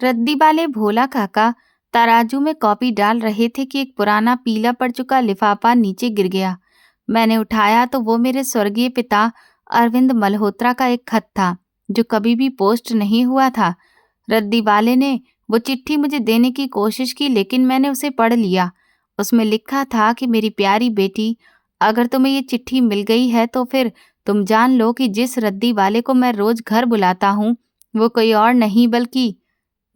रद्दी वाले भोला काका तराजू में कॉपी डाल रहे थे कि एक पुराना पीला पड़ चुका लिफाफा नीचे गिर गया। मैंने उठाया तो वो मेरे स्वर्गीय पिता अरविंद मल्होत्रा का एक खत था जो कभी भी पोस्ट नहीं हुआ था। रद्दी वाले ने वो चिट्ठी मुझे देने की कोशिश की, लेकिन मैंने उसे पढ़ लिया। उसमें लिखा था कि मेरी प्यारी बेटी, अगर तुम्हें ये चिट्ठी मिल गई है तो फिर तुम जान लो कि जिस रद्दी वाले को मैं रोज घर बुलाता हूँ वो कोई और नहीं बल्कि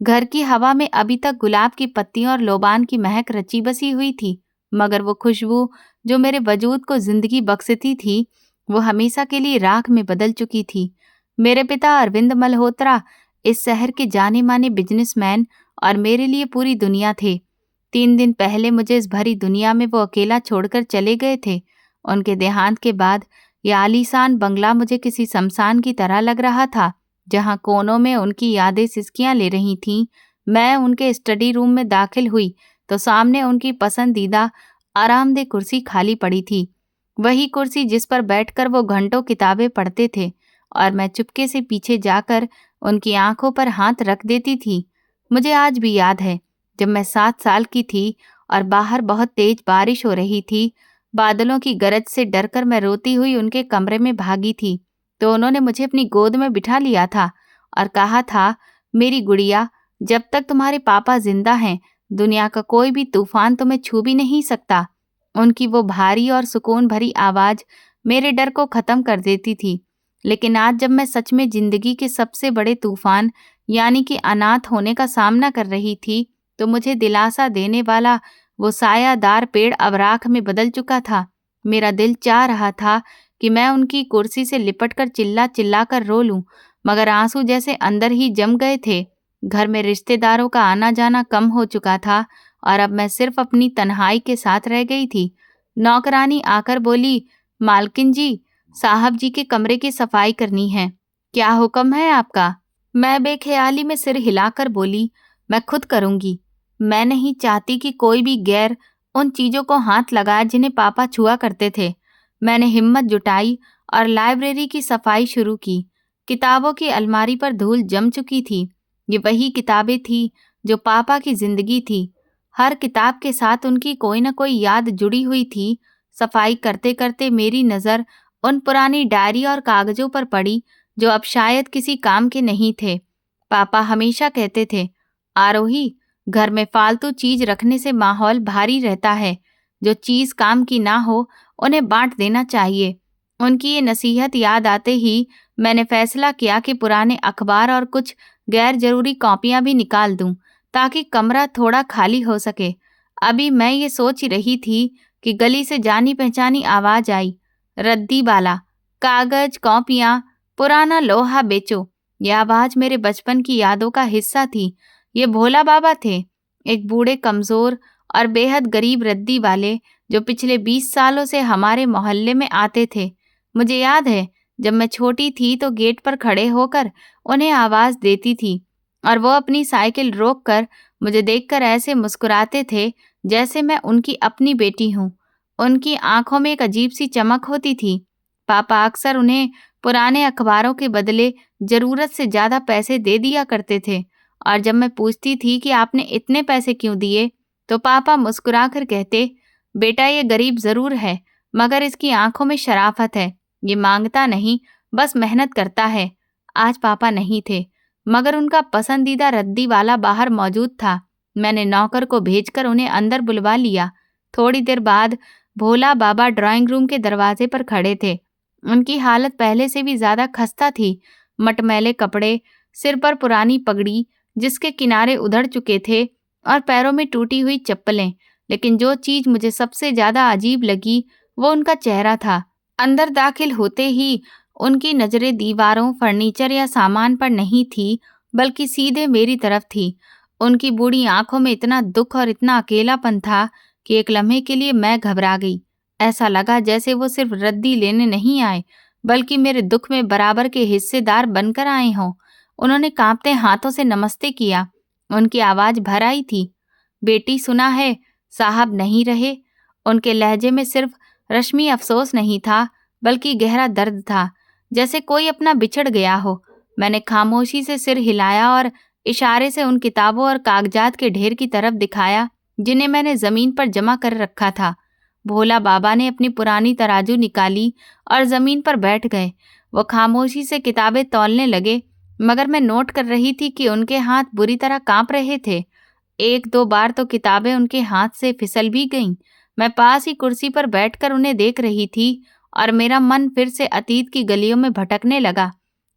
घर की हवा में अभी तक गुलाब की पत्तियों और लोबान की महक रची बसी हुई थी, मगर वो खुशबू जो मेरे वजूद को जिंदगी बख्शती थी वो हमेशा के लिए राख में बदल चुकी थी। मेरे पिता अरविंद मल्होत्रा इस शहर के जाने माने बिजनेसमैन और मेरे लिए पूरी दुनिया थे। 3 दिन पहले मुझे इस भरी दुनिया में वो अकेला छोड़कर चले गए थे। उनके देहांत के बाद यह आलीशान बंगला मुझे किसी शमशान की तरह लग रहा था, जहां कोनों में उनकी यादें सिसकियां ले रही थीं। मैं उनके स्टडी रूम में दाखिल हुई तो सामने उनकी पसंदीदा आरामदेह कुर्सी खाली पड़ी थी, वही कुर्सी जिस पर बैठकर वो घंटों किताबें पढ़ते थे, और मैं चुपके से पीछे जाकर उनकी आंखों पर हाथ रख देती थी। मुझे आज भी याद है जब मैं 7 साल की थी और बाहर बहुत तेज बारिश हो रही थी। बादलों की गरज से डरकर मैं रोती हुई उनके कमरे में भागी थी तो उन्होंने मुझे अपनी गोद में बिठा लिया था और कहा था, मेरी गुड़िया, जब तक तुम्हारे पापा जिंदा हैं दुनिया का कोई भी तूफान तुम्हें छू भी नहीं सकता। उनकी वो भारी और सुकून भरी आवाज मेरे डर को खत्म कर देती थी। लेकिन आज जब मैं सच में जिंदगी के सबसे बड़े तूफान यानी कि अनाथ होने का सामना कर रही थी तो मुझे दिलासा देने वाला वो सायादार पेड़ अब राख में बदल चुका था। मेरा दिल चाह रहा था कि मैं उनकी कुर्सी से लिपटकर चिल्ला चिल्ला कर रो लूं, मगर आंसू जैसे अंदर ही जम गए थे। घर में रिश्तेदारों का आना जाना कम हो चुका था और अब मैं सिर्फ अपनी तन्हाई के साथ रह गई थी। नौकरानी आकर बोली, मालकिन जी, साहब जी के कमरे की सफाई करनी है। क्या हुक्म है आपका? मैं बेख्याली में सिर हिलाकर बोली, मैं खुद करूंगी। मैं नहीं चाहती कि कोई भी गैर उन चीजों को हाथ लगाए जिन्हें पापा छुआ करते थे। मैंने हिम्मत जुटाई और लाइब्रेरी की सफाई शुरू की। किताबों की अलमारी पर धूल जम चुकी थी। ये वही किताबें थी जो पापा की जिंदगी थी। हर किताब के साथ उनकी कोई न कोई याद जुड़ी हुई थी। सफाई करते करते मेरी नज़र उन पुरानी डायरी और कागजों पर पड़ी जो अब शायद किसी काम के नहीं थे। पापा हमेशा कहते थे, आरोही, घर में फालतू चीज रखने से माहौल भारी रहता है। जो चीज काम की ना हो उन्हें बांट देना चाहिए। उनकी ये नसीहत याद आते ही मैंने फैसला किया कि पुराने अखबार और कुछ गैर जरूरी कॉपियां भी निकाल दूं ताकि कमरा थोड़ा खाली हो सके। अभी मैं ये सोच ही रही थी कि गली से जानी पहचानी आवाज आई, रद्दी वाला, कागज, कॉपियां, पुराना लोहा बेचो। यह आवाज मेरे बचपन की यादों का हिस्सा थी। ये भोला बाबा थे, एक बूढ़े कमजोर और बेहद गरीब रद्दी वाले जो पिछले 20 सालों से हमारे मोहल्ले में आते थे। मुझे याद है जब मैं छोटी थी तो गेट पर खड़े होकर उन्हें आवाज देती थी और वो अपनी साइकिल रोककर मुझे देखकर ऐसे मुस्कुराते थे जैसे मैं उनकी अपनी बेटी हूँ। उनकी आंखों में एक अजीब सी चमक होती थी। पापा अक्सर उन्हें पुराने अखबारों के बदले जरूरत से ज्यादा पैसे दे दिया करते थे और जब मैं पूछती थी कि आपने इतने पैसे क्यों दिए तो पापा मुस्कुराकर कहते, बेटा, ये गरीब जरूर है मगर इसकी आंखों में शराफत है। ये मांगता नहीं, बस मेहनत करता है। आज पापा नहीं थे मगर उनका पसंदीदा रद्दी वाला बाहर मौजूद था। मैंने नौकर को भेजकर उन्हें अंदर बुलवा लिया। थोड़ी देर बाद भोला बाबा ड्राइंग रूम के दरवाजे पर खड़े थे। उनकी हालत पहले से भी ज्यादा खस्ता थी। मटमैले कपड़े, सिर पर पुरानी पगड़ी जिसके किनारे उधड़ चुके थे और पैरों में टूटी हुई चप्पलें। लेकिन जो चीज मुझे सबसे ज्यादा अजीब लगी वो उनका चेहरा था। अंदर दाखिल होते ही उनकी नजरें दीवारों, फर्नीचर या सामान पर नहीं थी बल्कि सीधे मेरी तरफ थी। उनकी बूढ़ी आंखों में इतना दुख और इतना अकेलापन था कि एक लम्हे के लिए मैं घबरा गई। ऐसा लगा जैसे वो सिर्फ रद्दी लेने नहीं आए बल्कि मेरे दुख में बराबर के हिस्सेदार बनकर आए हों। उन्होंने कांपते हाथों से नमस्ते किया। उनकी आवाज भर आई थी, बेटी, सुना है साहब नहीं रहे। उनके लहजे में सिर्फ रश्मि अफसोस नहीं था बल्कि गहरा दर्द था, जैसे कोई अपना बिछड़ गया हो। मैंने खामोशी से सिर हिलाया और इशारे से उन किताबों और कागजात के ढेर की तरफ दिखाया जिन्हें मैंने जमीन पर जमा कर रखा था। भोला बाबा ने अपनी पुरानी तराजू निकाली और जमीन पर बैठ गए। वो खामोशी से किताबें तौलने लगे, मगर मैं नोट कर रही थी कि उनके हाथ बुरी तरह कांप रहे थे। एक दो बार तो किताबें उनके हाथ से फिसल भी गईं। मैं पास ही कुर्सी पर बैठकर उन्हें देख रही थी और मेरा मन फिर से अतीत की गलियों में भटकने लगा।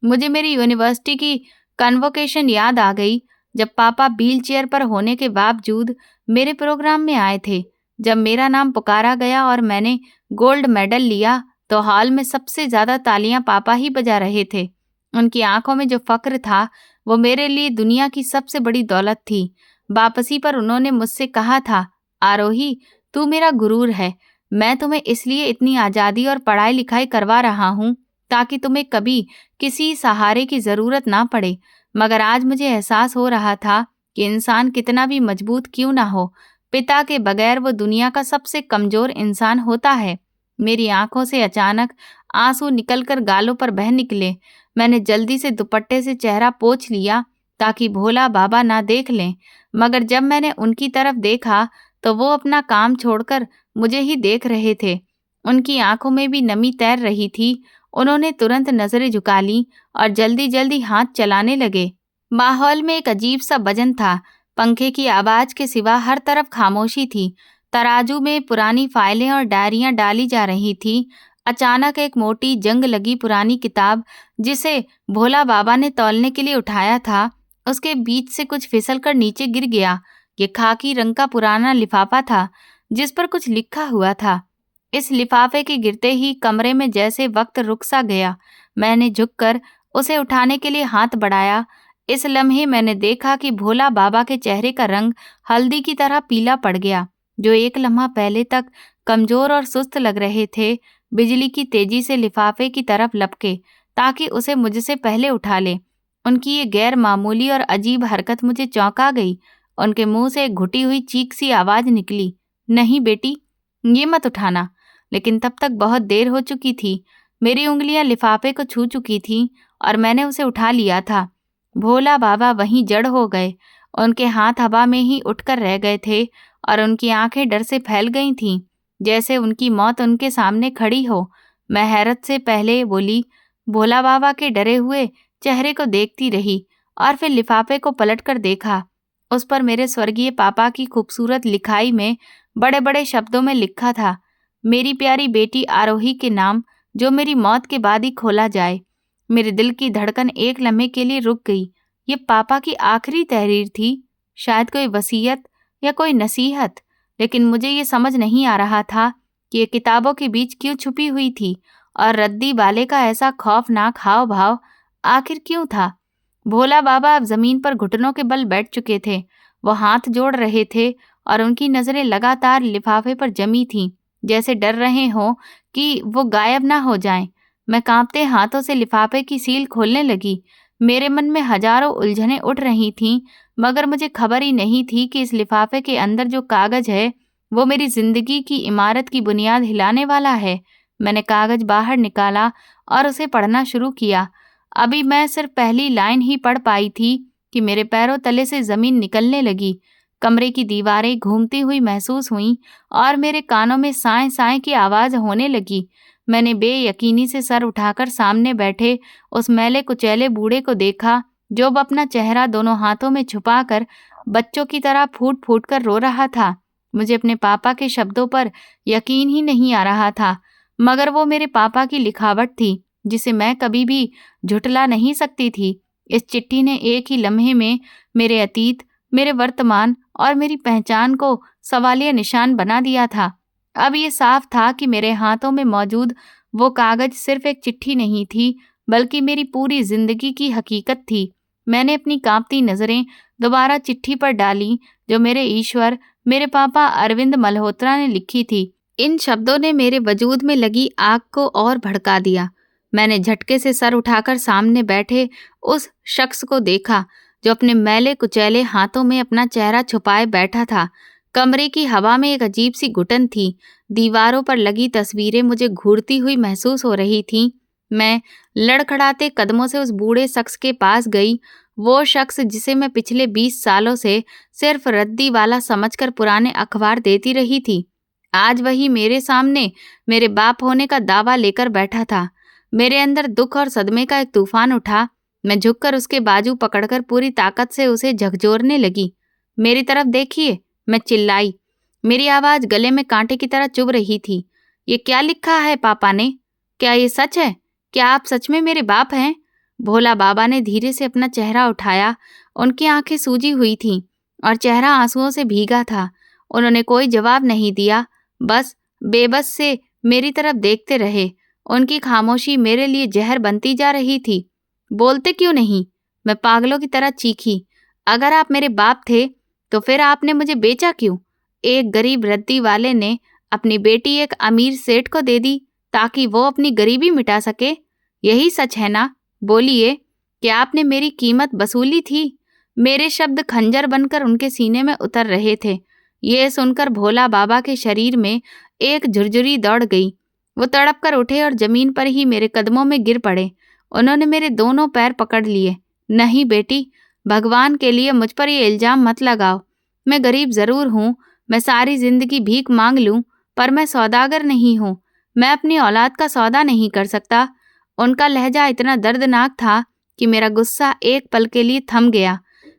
मुझे मेरी यूनिवर्सिटी की कन्वोकेशन याद आ गई, जब पापा व्हील चेयर पर होने के बावजूद मेरे प्रोग्राम में आए थे। जब मेरा नाम पुकारा गया और मैंने गोल्ड मेडल लिया तो हॉल में सबसे ज्यादा तालियां पापा ही बजा रहे थे। उनकी आंखों में जो फक्र था वो मेरे लिए दुनिया की सबसे बड़ी दौलत थी। वापसी पर उन्होंने मुझसे कहा था, आरोही, तू मेरा गुरूर है। मैं तुम्हें इसलिए इतनी आज़ादी और पढ़ाई लिखाई करवा रहा हूँ ताकि तुम्हें कभी किसी सहारे की ज़रूरत ना पड़े। मगर आज मुझे एहसास हो रहा था कि इंसान कितना भी मजबूत क्यों ना हो, पिता के बगैर वो दुनिया का सबसे कमज़ोर इंसान होता है। मेरी आंखों से अचानक आंसू निकलकर गालों पर बह निकले। मैंने जल्दी से दुपट्टे से चेहरा पोंछ लिया ताकि भोला बाबा ना देख लें, मगर जब मैंने उनकी तरफ देखा तो वो अपना काम छोड़कर मुझे ही देख रहे थे। उनकी आंखों में भी नमी तैर रही थी। उन्होंने तुरंत नजरें झुका लीं और जल्दी जल्दी हाथ चलाने लगे। माहौल में एक अजीब सा वजन था। पंखे की आवाज के सिवा हर तरफ खामोशी थी। तराजू में पुरानी फाइलें और डायरियां डाली जा रही थी। अचानक एक मोटी जंग लगी पुरानी किताब, जिसे भोला बाबा ने तौलने के लिए उठाया था, उसके बीच से कुछ फिसलकर नीचे गिर गया। ये खाकी रंग का पुराना लिफाफा था जिस पर कुछ लिखा हुआ था। इस लिफाफे के गिरते ही कमरे में जैसे वक्त रुक सा गया। मैंने झुककर उसे उठाने के लिए हाथ बढ़ाया। इस लम्हे मैंने देखा कि भोला बाबा के चेहरे का रंग हल्दी की तरह पीला पड़ गया। जो एक लम्हा पहले तक कमजोर और सुस्त लग रहे थे, बिजली की तेजी से लिफाफे की तरफ लपके ताकि उसे मुझसे पहले उठा ले। उनकी ये गैर मामूली और अजीब हरकत मुझे चौंका गई। उनके मुंह से एक घुटी हुई चीख सी आवाज निकली, नहीं बेटी, ये मत उठाना। लेकिन तब तक बहुत देर हो चुकी थी। मेरी उंगलियां लिफाफे को छू चुकी थीं और मैंने उसे उठा लिया था। भोला बाबा वहीं जड़ हो गए। उनके हाथ हवा में ही उठकर रह गए थे और उनकी आंखें डर से फैल गई थीं, जैसे उनकी मौत उनके सामने खड़ी हो। मैं हैरत से पहले बोली, भोला बाबा के डरे हुए चेहरे को देखती रही और फिर लिफाफे को पलटकर देखा। उस पर मेरे स्वर्गीय पापा की खूबसूरत लिखाई में बड़े बड़े शब्दों में लिखा था, मेरी प्यारी बेटी आरोही के नाम, जो मेरी मौत के बाद ही खोला जाए। मेरे दिल की धड़कन एक लम्हे के लिए रुक गई। ये पापा की आखिरी तहरीर थी, शायद कोई वसीयत या कोई नसीहत। लेकिन मुझे ये समझ नहीं आ रहा था कि ये किताबों के बीच क्यों छुपी हुई थी और रद्दी वाले का ऐसा खौफनाक हाव भाव आखिर क्यों था। भोला बाबा अब जमीन पर घुटनों के बल बैठ चुके थे। वो हाथ जोड़ रहे थे और उनकी नजरें लगातार लिफाफे पर जमी थीं, जैसे डर रहे हों कि वो गायब ना हो जाएं। मैं कांपते हाथों से लिफाफे की सील खोलने लगी। मेरे मन में हजारों उलझनें उठ रही थीं, मगर मुझे खबर ही नहीं थी कि इस लिफाफे के अंदर जो कागज है वो मेरी जिंदगी की इमारत की बुनियाद हिलाने वाला है। मैंने कागज बाहर निकाला और उसे पढ़ना शुरू किया। अभी मैं सिर्फ पहली लाइन ही पढ़ पाई थी कि मेरे पैरों तले से जमीन निकलने लगी। कमरे की दीवारें घूमती हुई महसूस हुईं और मेरे कानों में साएं साएं की आवाज होने लगी। मैंने बेयकीनी से सर उठाकर सामने बैठे उस मैले कुचैले बूढ़े को देखा, जो अब अपना चेहरा दोनों हाथों में छुपाकर बच्चों की तरह फूट फूट कर रो रहा था। मुझे अपने पापा के शब्दों पर यकीन ही नहीं आ रहा था, मगर वो मेरे पापा की लिखावट थी जिसे मैं कभी भी झुठला नहीं सकती थी। इस चिट्ठी ने एक ही लम्हे में मेरे अतीत, मेरे वर्तमान और मेरी पहचान को सवालिया निशान बना दिया था। अब ये साफ था कि मेरे हाथों में मौजूद वो कागज सिर्फ एक चिट्ठी नहीं थी, बल्कि मेरी पूरी जिंदगी की हकीकत थी। मैंने अपनी कांपती नजरें दोबारा चिट्ठी पर डाली, जो मेरे ईश्वर, मेरे पापा अरविंद मल्होत्रा ने लिखी थी। इन शब्दों ने मेरे वजूद में लगी आग को और भड़का दिया। मैंने झटके से सर उठाकर सामने बैठे उस शख्स को देखा, जो अपने मैले कुचैले हाथों में अपना चेहरा छुपाए बैठा था। कमरे की हवा में एक अजीब सी घुटन थी। दीवारों पर लगी तस्वीरें मुझे घूरती हुई महसूस हो रही थीं। मैं लड़खड़ाते कदमों से उस बूढ़े शख्स के पास गई। वो शख्स जिसे मैं पिछले 20 सालों से सिर्फ रद्दी वाला समझकर पुराने अखबार देती रही थी, आज वही मेरे सामने मेरे बाप होने का दावा लेकर बैठा था। मेरे अंदर दुख और सदमे का एक तूफान उठा। मैं झुककर उसके बाजू पकड़कर पूरी ताकत से उसे झकझोरने लगी। मेरी तरफ देखिए, मैं चिल्लाई। मेरी आवाज गले में कांटे की तरह चुभ रही थी। ये क्या लिखा है पापा ने? क्या ये सच है? क्या आप सच में मेरे बाप हैं? भोला बाबा ने धीरे से अपना चेहरा उठाया। उनकी आंखें सूजी हुई थीं और चेहरा आंसुओं से भीगा था। उन्होंने कोई जवाब नहीं दिया, बस बेबस से मेरी तरफ देखते रहे। उनकी खामोशी मेरे लिए जहर बनती जा रही थी। बोलते क्यों नहीं? मैं पागलों की तरह चीखी। अगर आप मेरे बाप थे तो फिर आपने मुझे बेचा क्यों? एक गरीब रद्दी वाले ने अपनी बेटी एक अमीर सेठ को दे दी ताकि वो अपनी गरीबी मिटा सके। यही सच है ना? बोलिए, क्या आपने मेरी कीमत वसूली थी? मेरे शब्द खंजर बनकर उनके सीने में उतर रहे थे। ये सुनकर भोला बाबा के शरीर में एक झुरझुरी दौड़ गई। वो तड़प कर उठे और जमीन पर ही मेरे कदमों में गिर पड़े। उन्होंने मेरे दोनों पैर पकड़ लिए। नहीं बेटी, भगवान के लिए मुझ पर ये इल्जाम मत लगाओ। मैं गरीब जरूर हूँ, मैं सारी जिंदगी भीख मांग लूँ, पर मैं सौदागर नहीं हूँ। मैं अपनी औलाद का सौदा नहीं कर सकता। उनका लहजा इतना दर्दनाक था कि मेरा गुस्सा एक पल के लिए थम गया।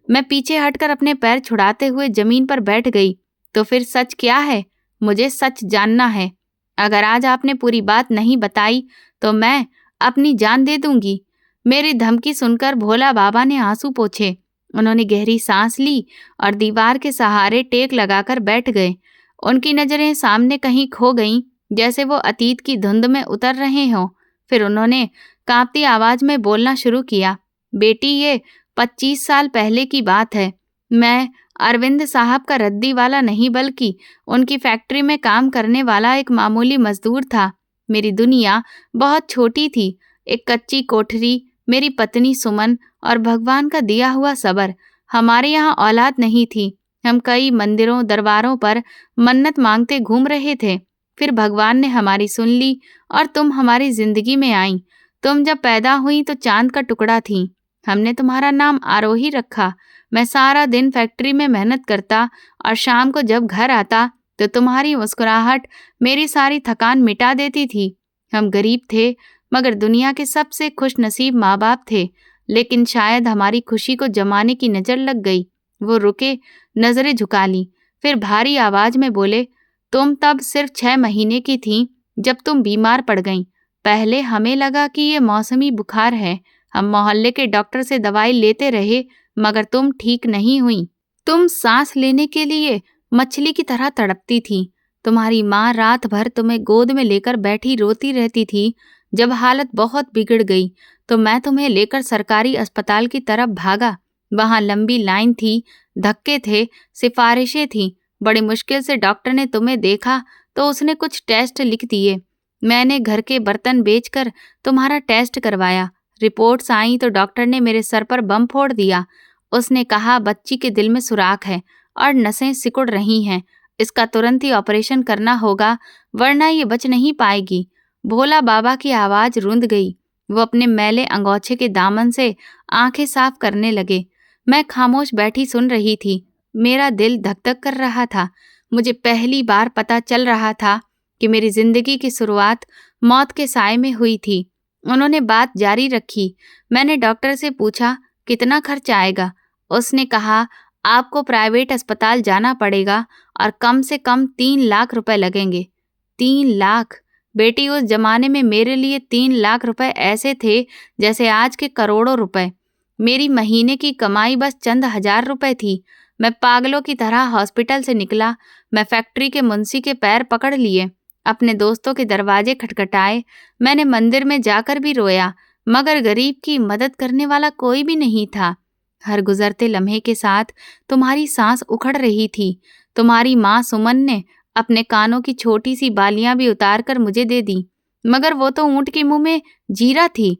मैं पीछे हटकर अपने पैर छुड़ाते हुए जमीन पर बैठ गई। तो फिर सच क्या है? मुझे सच जानना है। अगर आज आपने पूरी बात नहीं बताई तो मैं अपनी जान दे दूंगी। मेरी धमकी सुनकर भोला बाबा ने आंसू पोंछे। उन्होंने गहरी सांस ली और दीवार के सहारे टेक लगाकर बैठ गए। उनकी नजरें सामने कहीं खो गईं, जैसे वो अतीत की धुंध में उतर रहे हों। फिर उन्होंने कांपती आवाज में बोलना शुरू किया। बेटी, ये 25 साल पहले की बात है। मैं अरविंद साहब का रद्दी वाला नहीं, बल्कि उनकी फैक्ट्री में काम करने वाला एक मामूली मजदूर था। मेरी दुनिया बहुत छोटी थी। एक कच्ची कोठरी, मेरी पत्नी सुमन और भगवान का दिया हुआ सब्र। हमारे यहाँ औलाद नहीं थी। हम कई मंदिरों दरबारों पर मन्नत मांगते घूम रहे थे। फिर भगवान ने हमारी सुन ली और तुम हमारी जिंदगी में आई। तुम जब पैदा हुई तो चांद का टुकड़ा थी। हमने तुम्हारा नाम आरोही रखा। मैं सारा दिन फैक्ट्री में मेहनत करता और शाम को जब घर आता तो तुम्हारी मुस्कुराहट मेरी सारी थकान मिटा देती थी। हम गरीब थे, मगर दुनिया के सबसे खुश नसीब माँ बाप थे। लेकिन शायद हमारी खुशी को जमाने की नजर लग गई। वो रुके, नजरें झुका ली, फिर भारी आवाज में बोले, तुम तब सिर्फ 6 महीने की थीं जब तुम बीमार पड़ गईं। पहले हमें लगा कि ये मौसमी बुखार है। हम मोहल्ले के डॉक्टर से दवाई लेते रहे, मगर तुम ठीक नहीं हुई। तुम सांस लेने के लिए मछली की तरह तड़पती थी। तुम्हारी माँ रात भर तुम्हें गोद में लेकर बैठी रोती रहती थी। जब हालत बहुत बिगड़ गई तो मैं तुम्हें लेकर सरकारी अस्पताल की तरफ भागा। वहां लंबी लाइन थी, धक्के थे, सिफारिशें थीं। बड़ी मुश्किल से डॉक्टर ने तुम्हें देखा तो उसने कुछ टेस्ट लिख दिए। मैंने घर के बर्तन बेचकर तुम्हारा टेस्ट करवाया। रिपोर्ट्स आई तो डॉक्टर ने मेरे सर पर बम फोड़ दिया। उसने कहा, बच्ची के दिल में सुराख है और नसें सिकुड़ रही हैं। इसका तुरंत ही ऑपरेशन करना होगा, वरना ये बच नहीं पाएगी। भोला बाबा की आवाज रुंध गई। वो अपने मैले अंगोछे के दामन से आंखें साफ करने लगे। मैं खामोश बैठी सुन रही थी। मेरा दिल धक धक कर रहा था। मुझे पहली बार पता चल रहा था कि मेरी जिंदगी की शुरुआत मौत के साए में हुई थी। उन्होंने बात जारी रखी। मैंने डॉक्टर से पूछा, कितना खर्च आएगा? उसने कहा, आपको प्राइवेट अस्पताल जाना पड़ेगा और कम से कम 3 लाख रुपए लगेंगे। 3 लाख? बेटी, उस जमाने में मेरे लिए 3 लाख रुपए ऐसे थे जैसे आज के करोड़ों रुपए। मेरी महीने की कमाई बस चंद हजार रुपए थी। मैं पागलों की तरह हॉस्पिटल से निकला। मैं फैक्ट्री के मुंशी के पैर पकड़ लिए, अपने दोस्तों के दरवाजे खटखटाए। मैंने मंदिर में जाकर भी रोया, मगर गरीब की मदद करने वाला कोई भी नहीं था। हर गुजरते लम्हे के साथ तुम्हारी सांस उखड़ रही थी। तुम्हारी माँ सुमन ने अपने कानों की छोटी सी बालियां भी उतार कर मुझे दे दी, मगर वो तो ऊंट के मुंह में जीरा थी।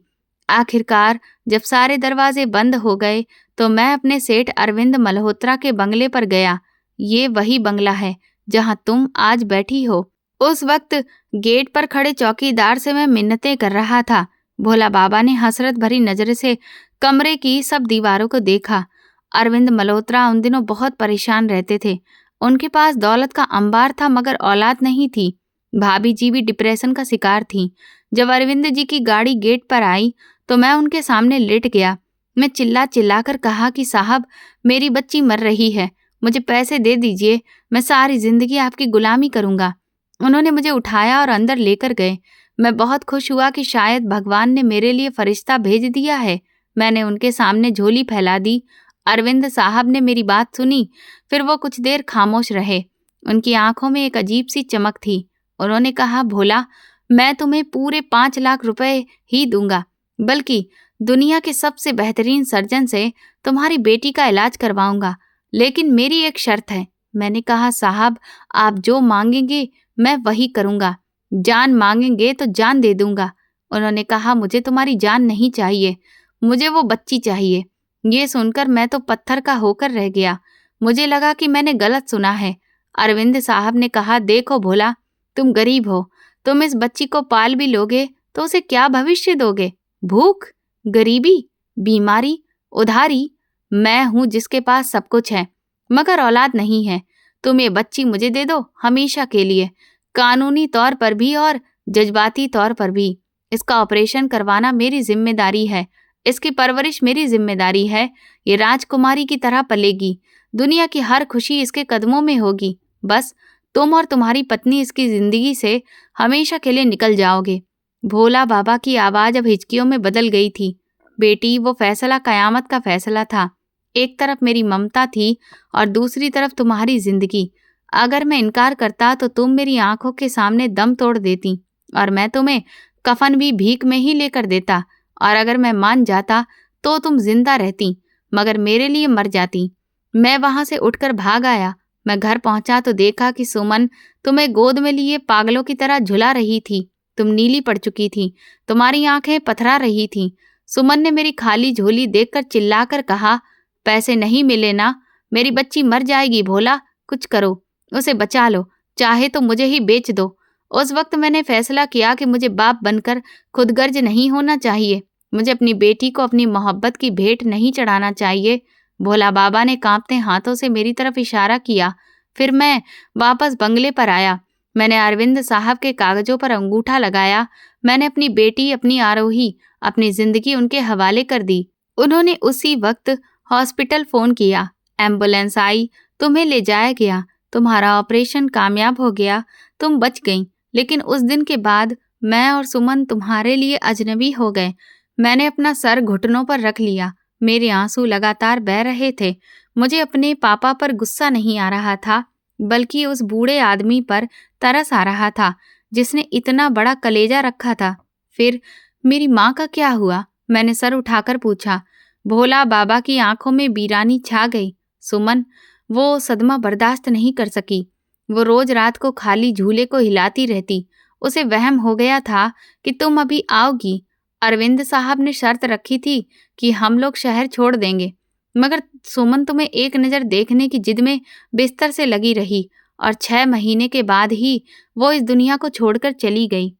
आखिरकार जब सारे दरवाजे बंद हो गए तो मैं अपने सेठ अरविंद मल्होत्रा के बंगले पर गया। ये वही बंगला है जहां तुम आज बैठी हो। उस वक्त गेट पर खड़े चौकीदार से मैं मिन्नतें कर रहा था। भोला बाबा ने हसरत भरी नजर से कमरे की सब दीवारों को देखा। अरविंद मल्होत्रा उन दिनों बहुत परेशान रहते थे। उनके पास दौलत का अंबार था मगर औलाद नहीं थी। भाभी जी भी डिप्रेशन का शिकार थी। जब अरविंद जी की गाड़ी गेट पर आई तो मैं उनके सामने लेट गया। मैं चिल्ला चिल्ला कर कहा कि साहब, मेरी बच्ची मर रही है, मुझे पैसे दे दीजिए, मैं सारी जिंदगी आपकी गुलामी करूंगा। उन्होंने मुझे उठाया और अंदर लेकर गए। मैं बहुत खुश हुआ कि शायद भगवान ने मेरे लिए फरिश्ता भेज दिया है। मैंने उनके सामने झोली फैला दी। अरविंद साहब ने मेरी बात सुनी, फिर वो कुछ देर खामोश रहे। उनकी आंखों में एक अजीब सी चमक थी। उन्होंने कहा, भोला, मैं तुम्हें पूरे 5 लाख रुपए ही दूंगा, बल्कि दुनिया के सबसे बेहतरीन सर्जन से तुम्हारी बेटी का इलाज करवाऊंगा, लेकिन मेरी एक शर्त है। मैंने कहा, साहब, आप जो मांगेंगे मैं वही करूंगा। जान मांगेंगे तो जान दे दूंगा। उन्होंने कहा, मुझे तुम्हारी जान नहीं चाहिए, मुझे वो बच्ची चाहिए। ये सुनकर मैं तो पत्थर का होकर रह गया। मुझे लगा कि मैंने गलत सुना है। अरविंद साहब ने कहा, देखो भोला, तुम गरीब हो, तुम इस बच्ची को पाल भी लोगे तो उसे क्या भविष्य दोगे? भूख, गरीबी, बीमारी, उधारी। मैं हूं जिसके पास सब कुछ है मगर औलाद नहीं है। तुम ये बच्ची मुझे दे दो, हमेशा के लिए, कानूनी तौर पर भी और जज्बाती तौर पर भी। इसका ऑपरेशन करवाना मेरी जिम्मेदारी है, इसकी परवरिश मेरी जिम्मेदारी है। ये राजकुमारी की तरह पलेगी, दुनिया की हर खुशी इसके कदमों में होगी। बस तुम और तुम्हारी पत्नी इसकी जिंदगी से हमेशा के लिए निकल जाओगे। भोला बाबा की आवाज अब हिचकियों में बदल गई थी। बेटी, वो फैसला कयामत का फैसला था। एक तरफ मेरी ममता थी और दूसरी तरफ तुम्हारी जिंदगी। अगर मैं इनकार करता तो तुम मेरी आंखों के सामने दम तोड़ देती और मैं तुम्हें कफन भी भीख में ही लेकर देता, और अगर मैं मान जाता तो तुम जिंदा रहती मगर मेरे लिए मर जाती। मैं वहां से उठकर भाग आया। मैं घर पहुंचा तो देखा कि सुमन तुम्हें गोद में लिए पागलों की तरह झुला रही थी। तुम नीली पड़ चुकी थी, तुम्हारी आंखें पथरा रही थीं। सुमन ने मेरी खाली झोली देखकर चिल्लाकर कहा, पैसे नहीं मिले ना, मेरी बच्ची मर जाएगी। भोला, कुछ करो, उसे बचा लो, चाहे तो मुझे ही बेच दो। उस वक्त मैंने फैसला किया कि मुझे बाप बनकर खुदगर्ज नहीं होना चाहिए, मुझे अपनी बेटी को अपनी मोहब्बत की भेंट नहीं चढ़ाना चाहिए। भोला बाबा ने कांपते हाथों से मेरी तरफ इशारा किया। फिर मैं वापस बंगले पर आया। मैंने अरविंद साहब के कागजों पर अंगूठा लगाया। मैंने अपनी बेटी, अपनी आरोही, अपनी जिंदगी उनके हवाले कर दी। उन्होंने उसी वक्त हॉस्पिटल फोन किया। एम्बुलेंस आई, तुम्हें ले जाया गया, तुम्हारा ऑपरेशन कामयाब हो गया, तुम बच गईं। लेकिन उस दिन के बाद मैं और सुमन तुम्हारे लिए अजनबी हो गए। मैंने अपना सर घुटनों पर रख लिया। मेरे आंसू लगातार बह रहे थे। मुझे अपने पापा पर गुस्सा नहीं आ रहा था, बल्कि उस बूढ़े आदमी पर तरस आ रहा था जिसने इतना बड़ा कलेजा रखा था। फिर मेरी माँ का क्या हुआ? मैंने सर उठाकर पूछा। भोला बाबा की आंखों में वीरानी छा गई। सुमन, वो सदमा बर्दाश्त नहीं कर सकी। वो रोज रात को खाली झूले को हिलाती रहती। उसे वहम हो गया था कि तुम अभी आओगी। अरविंद साहब ने शर्त रखी थी कि हम लोग शहर छोड़ देंगे, मगर सुमन तुम्हें एक नज़र देखने की जिद में बिस्तर से लगी रही और 6 महीने के बाद ही वो इस दुनिया को छोड़कर चली गई।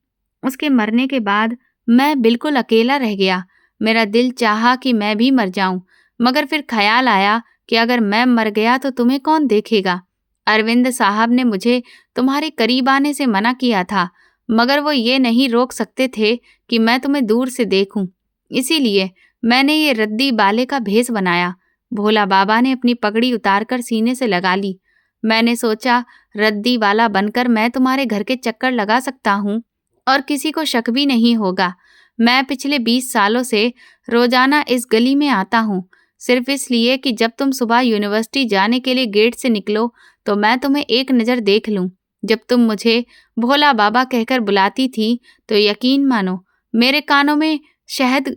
उसके मरने के बाद मैं बिल्कुल अकेला रह गया। मेरा दिल चाहा कि मैं भी मर जाऊं, मगर फिर ख्याल आया कि अगर मैं मर गया तो तुम्हें कौन देखेगा। अरविंद साहब ने मुझे तुम्हारे करीब आने से मना किया था, मगर वो ये नहीं रोक सकते थे कि मैं तुम्हें दूर से देखूं। इसीलिए मैंने ये रद्दी बाले का भेष बनाया। भोला बाबा ने अपनी पगड़ी उतारकर सीने से लगा ली। मैंने सोचा, रद्दी वाला बनकर मैं तुम्हारे घर के चक्कर लगा सकता हूँ और किसी को शक भी नहीं होगा। मैं पिछले 20 सालों से रोजाना इस गली में आता हूँ, सिर्फ इसलिए कि जब तुम सुबह यूनिवर्सिटी जाने के लिए गेट से निकलो तो मैं तुम्हें एक नज़र देख लूं। जब तुम मुझे भोला बाबा कहकर बुलाती थी तो यकीन मानो मेरे कानों में शहद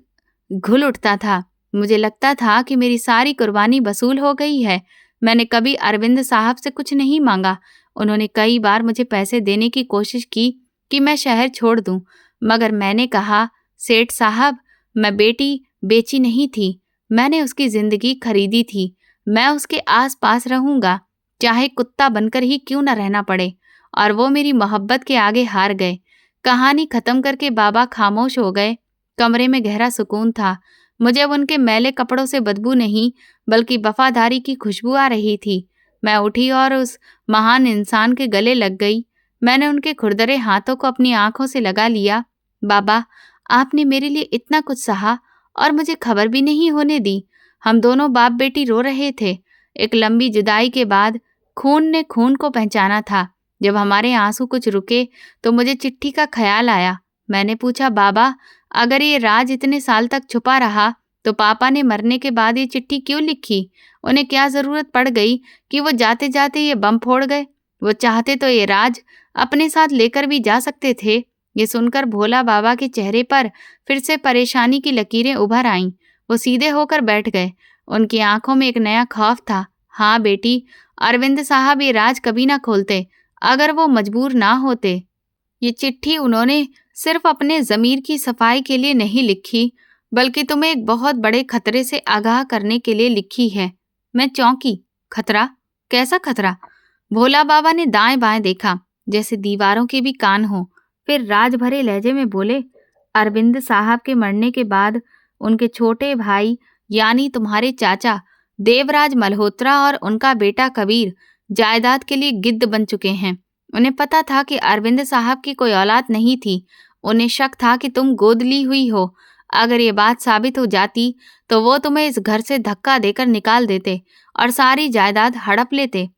घुल उठता था। मुझे लगता था कि मेरी सारी कुर्बानी वसूल हो गई है। मैंने कभी अरविंद साहब से कुछ नहीं मांगा। उन्होंने कई बार मुझे पैसे देने की कोशिश की कि मैं शहर छोड़ दूं, मगर मैंने कहा, सेठ साहब, मैं बेटी बेची नहीं थी, मैंने उसकी जिंदगी खरीदी थी। मैं उसके आस पास रहूंगा, चाहे कुत्ता बनकर ही क्यों न रहना पड़े। और वो मेरी मोहब्बत के आगे हार गए। कहानी खत्म करके बाबा खामोश हो गए। कमरे में गहरा सुकून था। मुझे अब उनके मैले कपड़ों से बदबू नहीं, बल्कि वफादारी की खुशबू आ रही थी। मैं उठी और उस महान इंसान के गले लग गई। मैंने उनके खुरदरे हाथों को अपनी आंखों से लगा लिया। बाबा, आपने मेरे लिए इतना कुछ सहा और मुझे खबर भी नहीं होने दी। हम दोनों बाप बेटी रो रहे थे। एक लंबी जुदाई के बाद खून ने खून को पहचाना था। जब हमारे आंसू कुछ रुके तो मुझे चिट्ठी का ख्याल आया। मैंने पूछा, बाबा, अगर ये राज इतने साल तक छुपा रहा तो पापा ने मरने के बाद ये चिट्ठी क्यों लिखी? उन्हें क्या जरूरत पड़ गई कि वो जाते जाते ये बम फोड़ गए? वो चाहते तो ये राज अपने साथ लेकर भी जा सकते थे। ये सुनकर भोला बाबा के चेहरे पर फिर से परेशानी की लकीरें उभर आईं। वो सीधे होकर बैठ गए। उनकी आंखों में एक नया खौफ था। हाँ बेटी, अरविंद साहब ये राज कभी ना खोलते अगर वो मजबूर ना होते। ये चिट्ठी उन्होंने सिर्फ अपने ज़मीर की सफाई के लिए नहीं लिखी, बल्कि तुम्हें एक बहुत बड़े खतरे से आगाह करने के लिए लिखी है। मैं चौंकी। खतरा? कैसा खतरा? भोला बाबा ने दाएं बाएं देखा, जैसे दीवारों के भी कान हों। फिर राज भरे लहजे में बोले, अरविंद साहब के मरने के बाद उनके छोटे भाई यानी तुम्हारे चाचा देवराज मल्होत्रा और उनका बेटा कबीर जायदाद के लिए गिद्ध बन चुके हैं। उन्हें पता था कि अरविंद साहब की कोई औलाद नहीं थी। उन्हें शक था कि तुम गोद ली हुई हो। अगर ये बात साबित हो जाती तो वो तुम्हें इस घर से धक्का देकर निकाल देते और सारी जायदाद हड़प लेते।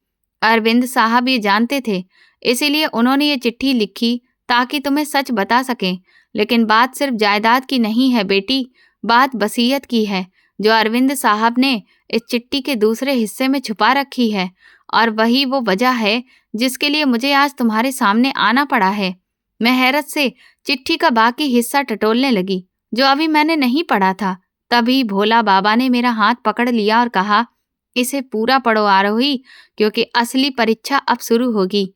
अरविंद साहब ये जानते थे, इसीलिए उन्होंने ये चिट्ठी लिखी ताकि तुम्हें सच बता सकें। लेकिन बात सिर्फ जायदाद की नहीं है बेटी, बात वसीयत की है, जो अरविंद साहब ने इस चिट्ठी के दूसरे हिस्से में छुपा रखी है। और वही वो वजह है जिसके लिए मुझे आज तुम्हारे सामने आना पड़ा है। मैं हैरत से चिट्ठी का बाकी हिस्सा टटोलने लगी, जो अभी मैंने नहीं पढ़ा था। तभी भोला बाबा ने मेरा हाथ पकड़ लिया और कहा, इसे पूरा पढ़ो आरोही, क्योंकि असली परीक्षा अब शुरू होगी।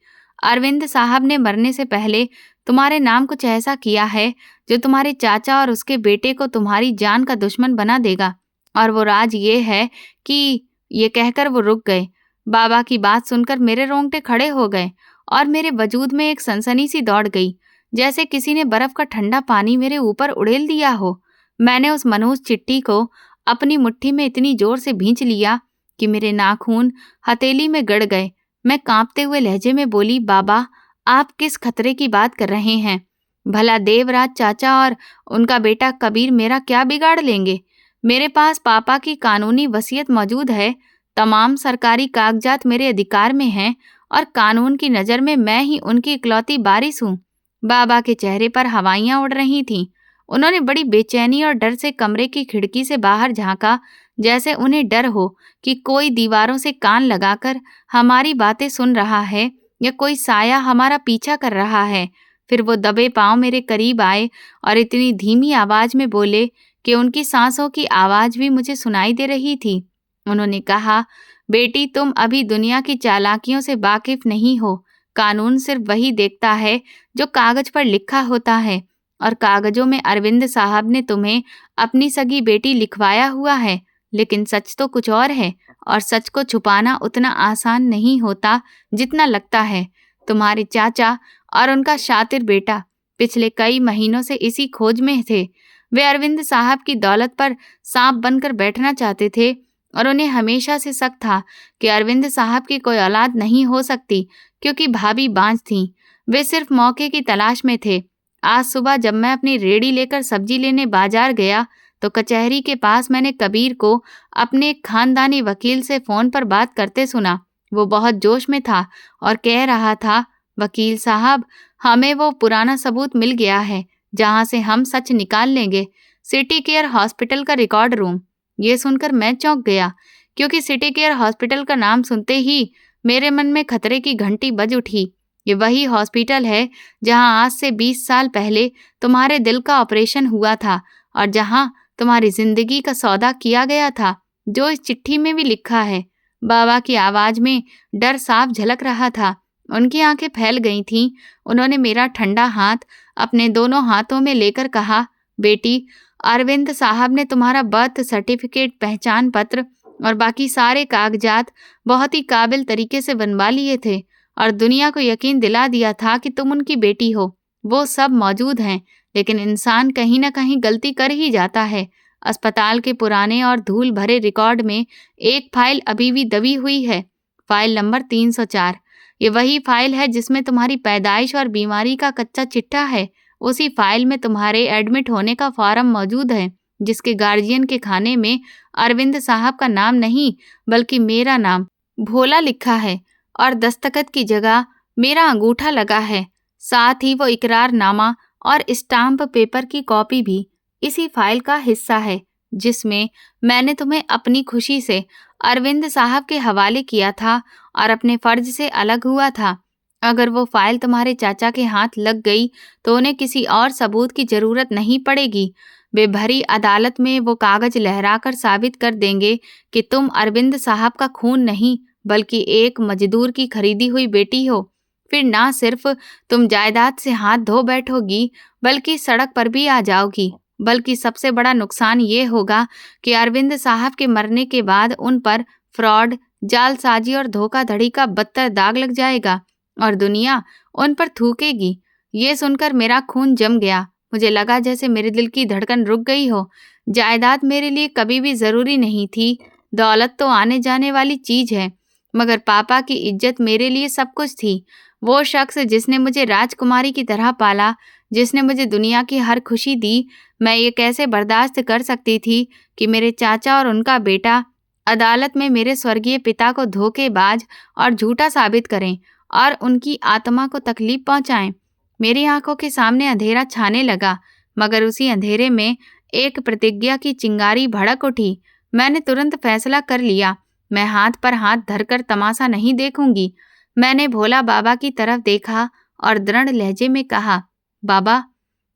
अरविंद साहब ने मरने से पहले तुम्हारे नाम कुछ ऐसा किया है जो तुम्हारे चाचा और उसके बेटे को तुम्हारी जान का दुश्मन बना देगा। और वो राज ये है कि ये कहकर वो रुक गए। बाबा की बात सुनकर मेरे रोंगटे खड़े हो गए और मेरे वजूद में एक सनसनी सी दौड़ गई, जैसे किसी ने बर्फ का ठंडा पानी मेरे ऊपर उड़ेल दिया हो। मैंने उस मनहूस चिट्ठी को अपनी मुट्ठी में इतनी जोर से भींच लिया कि मेरे नाखून हथेली में गड़ गए। मैं कांपते हुए लहजे में बोली, बाबा, आप किस खतरे की बात कर रहे हैं? भला देवराज चाचा और उनका बेटा कबीर मेरा क्या बिगाड़ लेंगे? मेरे पास पापा की कानूनी वसीयत मौजूद है। तमाम सरकारी कागजात मेरे अधिकार में हैं और कानून की नज़र में मैं ही उनकी इकलौती वारिस हूँ। बाबा के चेहरे पर हवाइयाँ उड़ रही थीं। उन्होंने बड़ी बेचैनी और डर से कमरे की खिड़की से बाहर झांका, जैसे उन्हें डर हो कि कोई दीवारों से कान लगाकर हमारी बातें सुन रहा है या कोई साया हमारा पीछा कर रहा है। फिर वो दबे पांव मेरे करीब आए और इतनी धीमी आवाज में बोले कि उनकी सांसों की आवाज भी मुझे सुनाई दे रही थी। उन्होंने कहा, बेटी, तुम अभी दुनिया की चालाकियों से वाकिफ नहीं हो। कानून सिर्फ वही देखता है जो कागज पर लिखा होता है, और कागजों में अरविंद साहब ने तुम्हें अपनी सगी बेटी लिखवाया हुआ है। लेकिन सच तो कुछ और है, और सच को छुपाना उतना आसान नहीं होता जितना लगता है। तुम्हारे चाचा और उनका शातिर बेटा पिछले कई महीनों से इसी खोज में थे। वे अरविंद साहब की दौलत पर सांप बनकर बैठना चाहते थे, और उन्हें हमेशा से शक था कि अरविंद साहब की कोई औलाद नहीं हो सकती, क्योंकि भाभी बांझ थीं। वे सिर्फ मौके की तलाश में थे। आज सुबह जब मैं अपनी रेड़ी लेकर सब्जी लेने बाजार गया तो कचहरी के पास मैंने कबीर को अपने खानदानी वकील से फोन पर बात करते सुना। वो बहुत जोश में था और कह रहा था, वकील साहब, हमें वो पुराना सबूत मिल गया है जहां से हम सच निकाल लेंगे। सिटी केयर हॉस्पिटल का रिकॉर्ड रूम। ये सुनकर मैं चौंक गया, क्योंकि सिटी केयर हॉस्पिटल का नाम सुनते ही मेरे मन में खतरे की घंटी बज उठी। ये वही हॉस्पिटल है जहां आज से 20 साल पहले तुम्हारे दिल का ऑपरेशन हुआ था, और जहां तुम्हारी जिंदगी का सौदा किया गया था, जो इस चिट्ठी में भी लिखा है। बाबा की आवाज में डर साफ झलक रहा था। उनकी आंखें फैल गई थीं। उन्होंने मेरा ठंडा हाथ अपने दोनों हाथों में लेकर कहा, बेटी, अरविंद साहब ने तुम्हारा बर्थ सर्टिफिकेट, पहचान पत्र और बाकी सारे कागजात बहुत ही काबिल तरीके से बनवा लिए थे, और दुनिया को यकीन दिला दिया था कि तुम उनकी बेटी हो। वो सब मौजूद हैं, लेकिन इंसान कहीं न कहीं गलती कर ही जाता है। अस्पताल के पुराने और धूल भरे रिकॉर्ड में एक फाइल अभी भी दबी हुई है, फाइल नंबर 304। ये वही फाइल है जिसमें तुम्हारी पैदाइश और बीमारी का कच्चा चिट्ठा है। उसी फाइल में तुम्हारे एडमिट होने का फॉर्म मौजूद है, जिसके गार्जियन के खाने में अरविंद साहब का नाम नहीं, बल्कि मेरा नाम भोला लिखा है और दस्तखत की जगह मेरा अंगूठा लगा है। साथ ही वो इकरारनामा और स्टाम्प पेपर की कॉपी भी इसी फाइल का हिस्सा है, जिसमें मैंने तुम्हें अपनी खुशी से अरविंद साहब के हवाले किया था और अपने फर्ज से अलग हुआ था। अगर वो फाइल तुम्हारे चाचा के हाथ लग गई तो उन्हें किसी और सबूत की जरूरत नहीं पड़ेगी। वे भरी अदालत में वो कागज लहराकर साबित कर देंगे कि तुम अरविंद साहब का खून नहीं, बल्कि एक मजदूर की खरीदी हुई बेटी हो। फिर ना सिर्फ तुम जायदाद से हाथ धो बैठोगी, बल्कि सड़क पर भी आ जाओगी। बल्कि सबसे बड़ा नुकसान ये होगा कि अरविंद साहब के मरने के बाद उन पर फ्रॉड, जालसाजी और धोखाधड़ी का बदतर दाग लग जाएगा और दुनिया उन पर थूकेगी। ये सुनकर मेरा खून जम गया। मुझे लगा जैसे मेरे दिल की धड़कन रुक गई हो। जायदाद मेरे लिए कभी भी जरूरी नहीं थी। दौलत तो आने जाने वाली चीज है, मगर पापा की इज्जत मेरे लिए सब कुछ थी। वो शख्स जिसने मुझे राजकुमारी की तरह पाला, जिसने मुझे दुनिया की हर खुशी दी, मैं ये कैसे बर्दाश्त कर सकती थी कि मेरे चाचा और उनका बेटा अदालत में मेरे स्वर्गीय पिता को धोखेबाज और झूठा साबित करें और उनकी आत्मा को तकलीफ पहुंचाएं। मेरी आंखों के सामने अंधेरा छाने लगा, मगर उसी अंधेरे में एक प्रतिज्ञा की चिंगारी भड़क उठी। मैंने तुरंत फैसला कर लिया, मैं हाथ पर हाथ धरकर तमाशा नहीं देखूंगी। मैंने भोला बाबा की तरफ देखा और दृढ़ लहजे में कहा, बाबा,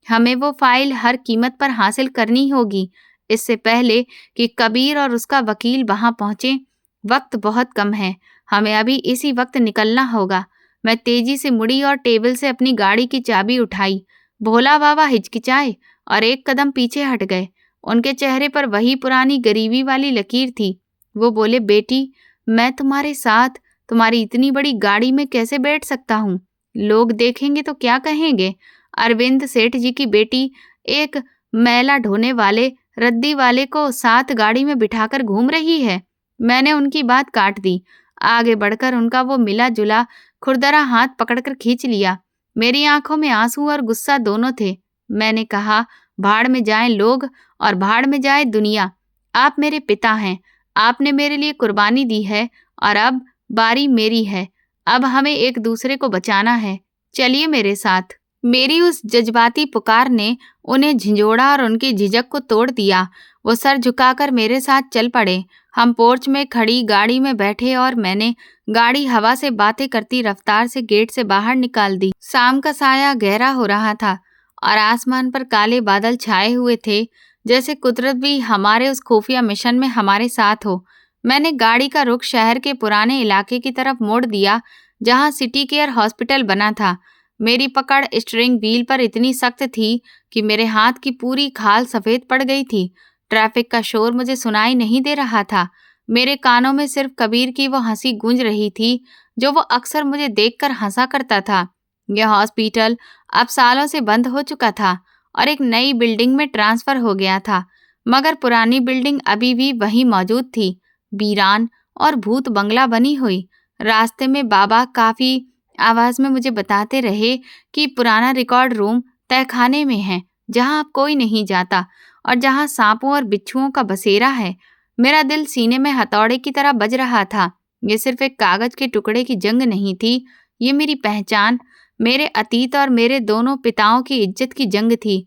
हमें वो फाइल हर कीमत पर हासिल करनी होगी, इससे पहले कि कबीर और उसका वकील वहां पहुंचे। वक्त बहुत कम है, हमें अभी इसी वक्त निकलना होगा। मैं तेजी से मुड़ी और टेबल से अपनी गाड़ी की चाबी उठाई। भोला बाबा हिचकिचाए और एक कदम पीछे हट गए। उनके चेहरे पर वही पुरानी गरीबी वाली लकीर थी। वो बोले, बेटी, मैं तुम्हारे साथ तुम्हारी इतनी बड़ी गाड़ी में कैसे बैठ सकता हूँ? लोग देखेंगे तो क्या कहेंगे? अरविंद सेठ जी की बेटी एक मैला ढोने वाले रद्दी वाले को साथ गाड़ी में बिठाकर घूम रही है। मैंने उनकी बात काट दी। आगे बढ़कर उनका वो मिला जुला खुरदरा हाथ पकड़कर खींच लिया। मेरी आंखों में आंसू और गुस्सा दोनों थे। मैंने कहा, भाड़ में जाएं लोग और भाड़ में जाए दुनिया। आप मेरे पिता हैं, आपने मेरे लिए कुर्बानी दी है और अब बारी मेरी है। अब हमें एक दूसरे को बचाना है। चलिए मेरे साथ। मेरी उस जज्बाती पुकार ने उन्हें झिंझोड़ा और उनकी झिझक को तोड़ दिया। वो सर झुकाकर मेरे साथ चल पड़े। हम पोर्च में खड़ी गाड़ी में बैठे और मैंने गाड़ी हवा से बातें करती रफ्तार से गेट से बाहर निकाल दी। शाम का साया गहरा हो रहा था और आसमान पर काले बादल छाए हुए थे, जैसे कुदरत भी हमारे उस खुफिया मिशन में हमारे साथ हो। मैंने गाड़ी का रुख शहर के पुराने इलाके की तरफ मोड़ दिया, जहां सिटी केयर हॉस्पिटल बना था। मेरी पकड़ स्टीयरिंग व्हील पर इतनी सख्त थी कि मेरे हाथ की पूरी खाल सफेद पड़ गई थी। ट्रैफिक का शोर मुझे सुनाई नहीं दे रहा था। मेरे कानों में सिर्फ कबीर की वो हंसी गूंज रही थी, जो वो अक्सर मुझे देखकर हंसा करता था। यह हॉस्पिटल अब सालों से बंद हो चुका था और एक नई बिल्डिंग में ट्रांसफर हो गया था, मगर पुरानी बिल्डिंग अभी भी वहीं मौजूद थी, वीरान और भूत बंगला बनी हुई। रास्ते में बाबा काफी आवाज में मुझे बताते रहे कि पुराना रिकॉर्ड रूम तहखाने में है, जहां अब कोई नहीं जाता और जहां सांपों और बिच्छुओं का बसेरा है। मेरा दिल सीने में हथौड़े की तरह बज रहा था। ये सिर्फ एक कागज के टुकड़े की जंग नहीं थी, ये मेरी पहचान, मेरे अतीत और मेरे दोनों पिताओं की इज्जत की जंग थी।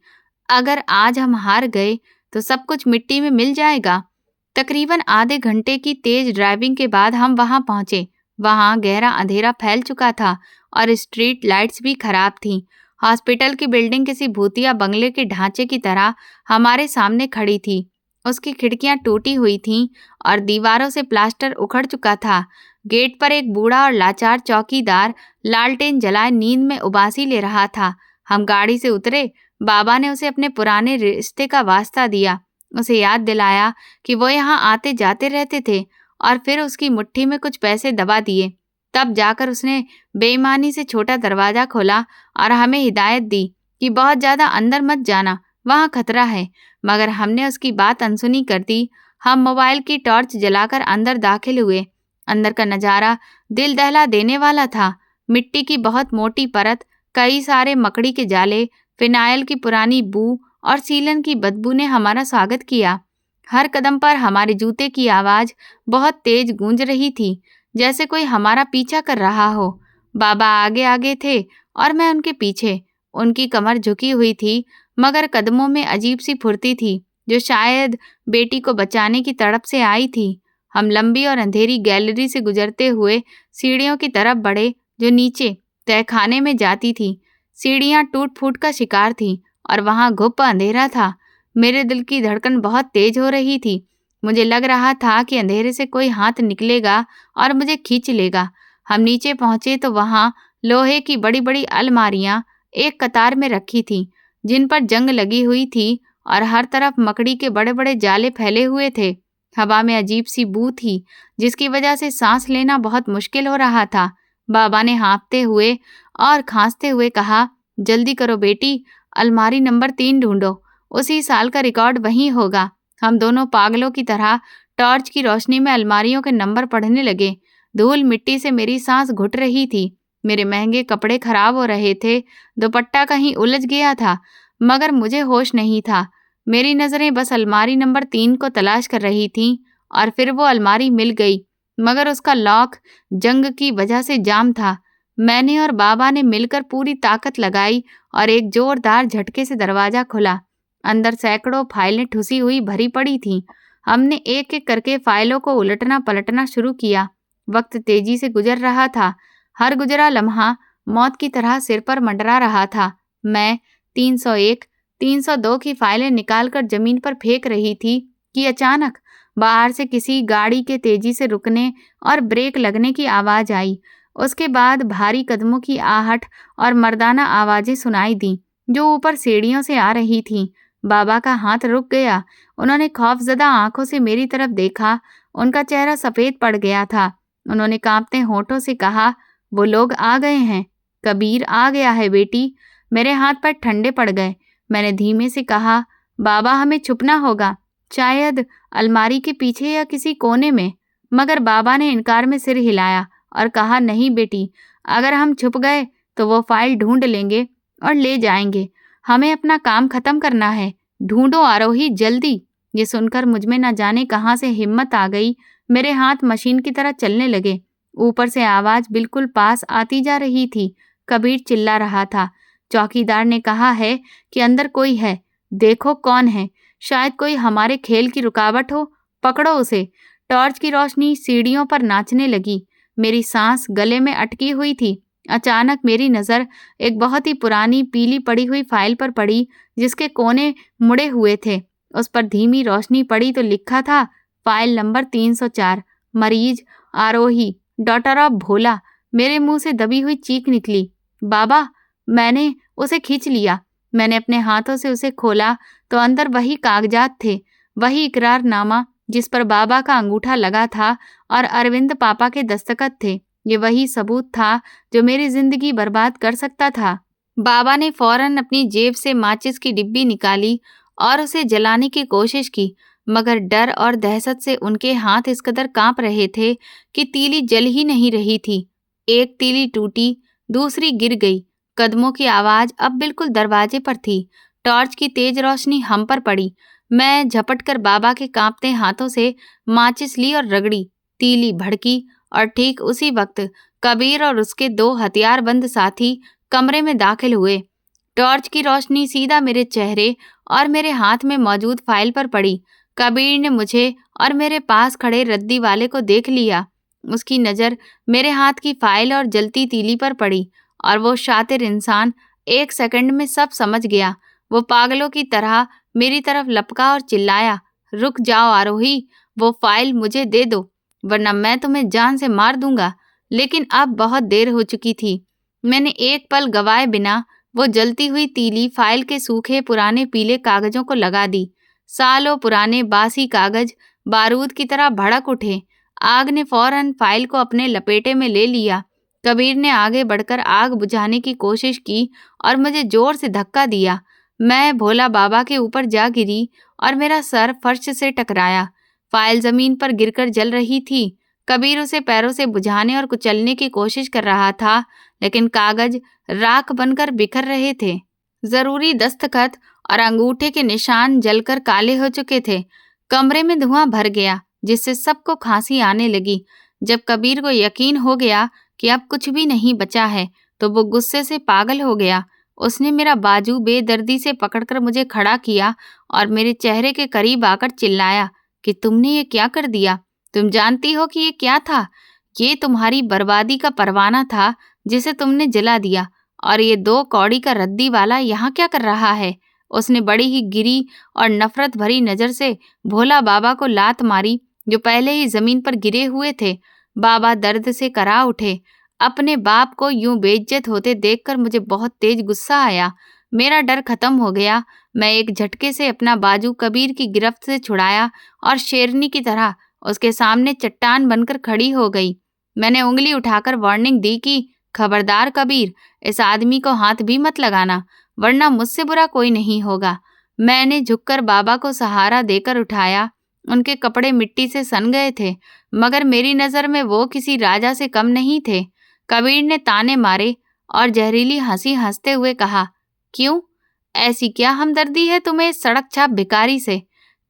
अगर आज हम हार गए तो सब कुछ मिट्टी में मिल जाएगा। तकरीबन आधे घंटे की तेज ड्राइविंग के बाद हम वहां पहुंचे। वहां गहरा अंधेरा फैल चुका था और स्ट्रीट लाइट्स भी खराब थीं। हॉस्पिटल की बिल्डिंग किसी भूतिया बंगले के ढांचे की तरह हमारे सामने खड़ी थी। उसकी खिड़कियां टूटी हुई थीं और दीवारों से प्लास्टर उखड़ चुका था। गेट पर एक बूढ़ा और लाचार चौकीदार लालटेन जलाए नींद में उबासी ले रहा था। हम गाड़ी से उतरे। बाबा ने उसे अपने पुराने रिश्ते का वास्ता दिया, उसे याद दिलाया कि वो यहाँ आते जाते रहते थे, और फिर उसकी मुट्ठी में कुछ पैसे दबा दिए। तब जाकर उसने बेईमानी से छोटा दरवाजा खोला और हमें हिदायत दी, कि बहुत ज़्यादा अंदर मत जाना, वहाँ खतरा है, मगर हमने उसकी बात अनसुनी कर दी। हम मोबाइल की टॉर्च जलाकर अंदर दाखिल हुए। अंदर का नज़ारा दिल दहला देने वाला था। मिट्टी की बहुत मोटी परत, कई सारे मकड़ी के जाले, फिनाइल की पुरानी बू और सीलन की बदबू ने हमारा स्वागत किया। हर कदम पर हमारे जूते की आवाज़ बहुत तेज गूंज रही थी, जैसे कोई हमारा पीछा कर रहा हो। बाबा आगे आगे थे और मैं उनके पीछे। उनकी कमर झुकी हुई थी, मगर कदमों में अजीब सी फुर्ती थी, जो शायद बेटी को बचाने की तड़प से आई थी। हम लंबी और अंधेरी गैलरी से गुजरते हुए सीढ़ियों की तरफ बढ़े, जो नीचे तहखाने में जाती थी। सीढ़ियाँ टूट फूट का शिकार थीं और वहाँ घुप अंधेरा था। मेरे दिल की धड़कन बहुत तेज हो रही थी। मुझे लग रहा था कि अंधेरे से कोई हाथ निकलेगा और मुझे खींच लेगा। हम नीचे पहुंचे तो वहाँ लोहे की बड़ी बड़ी अलमारियां एक कतार में रखी थीं, जिन पर जंग लगी हुई थी और हर तरफ मकड़ी के बड़े बड़े जाले फैले हुए थे। हवा में अजीब सी बू थी, जिसकी वजह से सांस लेना बहुत मुश्किल हो रहा था। बाबा ने हाँफते हुए और खांसते हुए कहा, जल्दी करो बेटी, अलमारी नंबर 3 ढूंढो, उसी साल का रिकॉर्ड वहीं होगा। हम दोनों पागलों की तरह टॉर्च की रोशनी में अलमारियों के नंबर पढ़ने लगे। धूल मिट्टी से मेरी सांस घुट रही थी। मेरे महंगे कपड़े खराब हो रहे थे, दुपट्टा कहीं उलझ गया था, मगर मुझे होश नहीं था। मेरी नज़रें बस अलमारी नंबर 3 को तलाश कर रही थीं और फिर वो अलमारी मिल गई, मगर उसका लॉक जंग की वजह से जाम था। मैंने और बाबा ने मिलकर पूरी ताकत लगाई और एक जोरदार झटके से दरवाज़ा खुला। अंदर सैकड़ों फाइलें ठुसी हुई भरी पड़ी थीं। हमने एक एक करके फाइलों को उलटना पलटना शुरू किया। वक्त तेजी से गुजर रहा था। हर गुजरा लम्हा मौत की तरह सिर पर मंडरा रहा था। मैं 301, 302 की फाइलें निकालकर जमीन पर फेंक रही थी कि अचानक बाहर से किसी गाड़ी के तेजी से रुकने और ब्रेक लगने की आवाज़ आई। उसके बाद भारी कदमों की आहट और मर्दाना आवाज़ें सुनाई दी, जो ऊपर सीढ़ियों से आ रही थीं। बाबा का हाथ रुक गया। उन्होंने खौफजदा आंखों से मेरी तरफ देखा। उनका चेहरा सफ़ेद पड़ गया था। उन्होंने कांपते होठों से कहा, वो लोग आ गए हैं, कबीर आ गया है बेटी। मेरे हाथ पैर ठंडे पड़ गए। मैंने धीमे से कहा, बाबा हमें छुपना होगा, शायद अलमारी के पीछे या किसी कोने में। मगर बाबा ने इनकार में सिर हिलाया और कहा, नहीं बेटी, अगर हम छुप गए तो वो फाइल ढूंढ लेंगे और ले जाएंगे। हमें अपना काम खत्म करना है। ढूंढो आरोही, जल्दी। ये सुनकर मुझमें न जाने कहाँ से हिम्मत आ गई। मेरे हाथ मशीन की तरह चलने लगे। ऊपर से आवाज बिल्कुल पास आती जा रही थी। कबीर चिल्ला रहा था, चौकीदार ने कहा है कि अंदर कोई है, देखो कौन है। शायद कोई हमारे खेल की रुकावट हो, पकड़ो उसे। टॉर्च की रोशनी सीढ़ियों पर नाचने लगी। मेरी सांस गले में अटकी हुई थी। अचानक मेरी नज़र एक बहुत ही पुरानी पीली पड़ी हुई फाइल पर पड़ी, जिसके कोने मुड़े हुए थे। उस पर धीमी रोशनी पड़ी तो लिखा था, फाइल नंबर 304, मरीज आरोही, डॉटर ऑफ भोला। मेरे मुंह से दबी हुई चीख निकली, बाबा। मैंने उसे खींच लिया। मैंने अपने हाथों से उसे खोला तो अंदर वही कागजात थे, वही इकरारनामा जिस पर बाबा का अंगूठा लगा था और अरविंद पापा के दस्तखत थे। ये वही सबूत था जो मेरी जिंदगी बर्बाद कर सकता था। बाबा ने फौरन अपनी जेब से माचिस की डिब्बी निकाली और उसे जलाने की कोशिश की, मगर डर और दहशत से उनके हाथ इस कदर कांप रहे थे कि तीली जल ही नहीं रही थी। एक तीली टूटी, दूसरी गिर गई। कदमों की आवाज़ अब बिल्कुल दरवाजे पर थी। टॉर्च की तेज रोशनी हम पर पड़ी। मैं झपटकर बाबा के कांपते हाथों से माचिस ली और रगड़ी। तीली भड़की और ठीक उसी वक्त कबीर और उसके 2 हथियारबंद साथी कमरे में दाखिल हुए। टॉर्च की रोशनी सीधा मेरे चेहरे और मेरे हाथ में मौजूद फाइल पर पड़ी। कबीर ने मुझे और मेरे पास खड़े रद्दी वाले को देख लिया। उसकी नज़र मेरे हाथ की फाइल और जलती तीली पर पड़ी और वो शातिर इंसान 1 सेकंड में सब समझ गया। वो पागलों की तरह मेरी तरफ लपका और चिल्लाया, रुक जाओ आरोही, वो फाइल मुझे दे दो, वरना मैं तुम्हें जान से मार दूंगा। लेकिन अब बहुत देर हो चुकी थी। मैंने एक पल गवाए बिना वो जलती हुई तीली फाइल के सूखे पुराने पीले कागजों को लगा दी। सालों पुराने बासी कागज बारूद की तरह भड़क उठे। आग ने फौरन फाइल को अपने लपेटे में ले लिया। कबीर ने आगे बढ़कर आग बुझाने की कोशिश की और मुझे जोर से धक्का दिया। मैं भोला बाबा के ऊपर जा गिरी और मेरा सर फर्श से टकराया। फाइल जमीन पर गिरकर जल रही थी। कबीर उसे पैरों से बुझाने और कुचलने की कोशिश कर रहा था, लेकिन कागज राख बनकर बिखर रहे थे। जरूरी दस्तखत और अंगूठे के निशान जलकर काले हो चुके थे। कमरे में धुआं भर गया, जिससे सबको खांसी आने लगी। जब कबीर को यकीन हो गया कि अब कुछ भी नहीं बचा है, तो वो गुस्से से पागल हो गया। उसने मेरा बाजू बेदर्दी से पकड़कर मुझे खड़ा किया और मेरे चेहरे के करीब आकर चिल्लाया कि तुमने ये क्या कर दिया? तुम जानती हो कि ये क्या था? ये तुम्हारी बर्बादी का परवाना था जिसे तुमने जला दिया। और ये 2 कौड़ी का रद्दी वाला यहाँ क्या कर रहा है? उसने बड़ी ही गिरी और नफरत भरी नजर से भोला बाबा को लात मारी, जो पहले ही जमीन पर गिरे हुए थे। बाबा दर्द से करा उठे। अपने बाप को यूं बेइज्जत होते देखकर मुझे बहुत तेज गुस्सा आया। मेरा डर खत्म हो गया। मैं एक झटके से अपना बाजू कबीर की गिरफ्त से छुड़ाया और शेरनी की तरह उसके सामने चट्टान बनकर खड़ी हो गई। मैंने उंगली उठाकर वार्निंग दी कि खबरदार कबीर, इस आदमी को हाथ भी मत लगाना, वरना मुझसे बुरा कोई नहीं होगा। मैंने झुककर बाबा को सहारा देकर उठाया। उनके कपड़े मिट्टी से सन गए थे, मगर मेरी नज़र में वो किसी राजा से कम नहीं थे। कबीर ने ताने मारे और जहरीली हंसी हंसते हुए कहा, क्यों, ऐसी क्या हमदर्दी है तुम्हें इस सड़क छाप भिखारी से?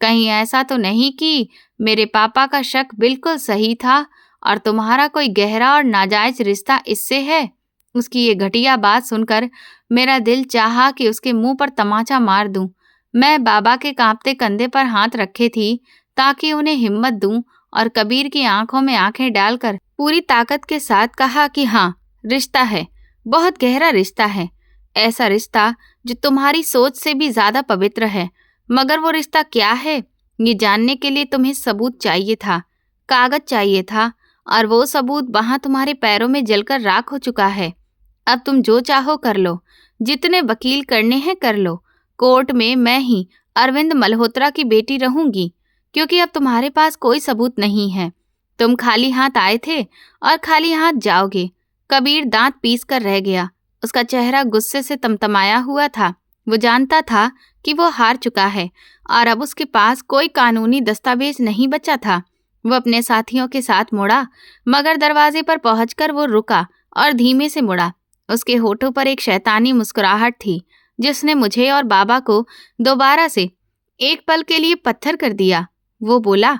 कहीं ऐसा तो नहीं कि मेरे पापा का शक बिल्कुल सही था और तुम्हारा कोई गहरा और नाजायज रिश्ता इससे है? उसकी ये घटिया बात सुनकर मेरा दिल चाहा कि उसके मुंह पर तमाचा मार दूं। मैं बाबा के कांपते कंधे पर हाथ रखे थी ताकि उन्हें हिम्मत दूं और कबीर की आंखों में आंखें डालकर पूरी ताकत के साथ कहा कि हाँ, रिश्ता है, बहुत गहरा रिश्ता है। ऐसा रिश्ता जो तुम्हारी सोच से भी ज्यादा पवित्र है। मगर वो रिश्ता क्या है, ये जानने के लिए तुम्हें सबूत चाहिए था, कागज चाहिए था, और वो सबूत वहां तुम्हारे पैरों में जलकर राख हो चुका है। अब तुम जो चाहो कर लो, जितने वकील करने हैं कर लो। कोर्ट में मैं ही अरविंद मल्होत्रा की बेटी रहूंगी, क्योंकि अब तुम्हारे पास कोई सबूत नहीं है। तुम खाली हाथ आए थे और खाली हाथ जाओगे। कबीर दांत पीस कर रह गया। उसका चेहरा गुस्से से तमतमाया हुआ था। वो जानता था कि वो हार चुका है और अब उसके पास कोई कानूनी दस्तावेज नहीं बचा था। वो अपने साथियों के साथ मुड़ा, मगर दरवाजे पर पहुंचकर वो रुका और धीमे से मुड़ा। उसके होठों पर एक शैतानी मुस्कुराहट थी, जिसने मुझे और बाबा को दोबारा से एक पल के लिए पत्थर कर दिया। वो बोला,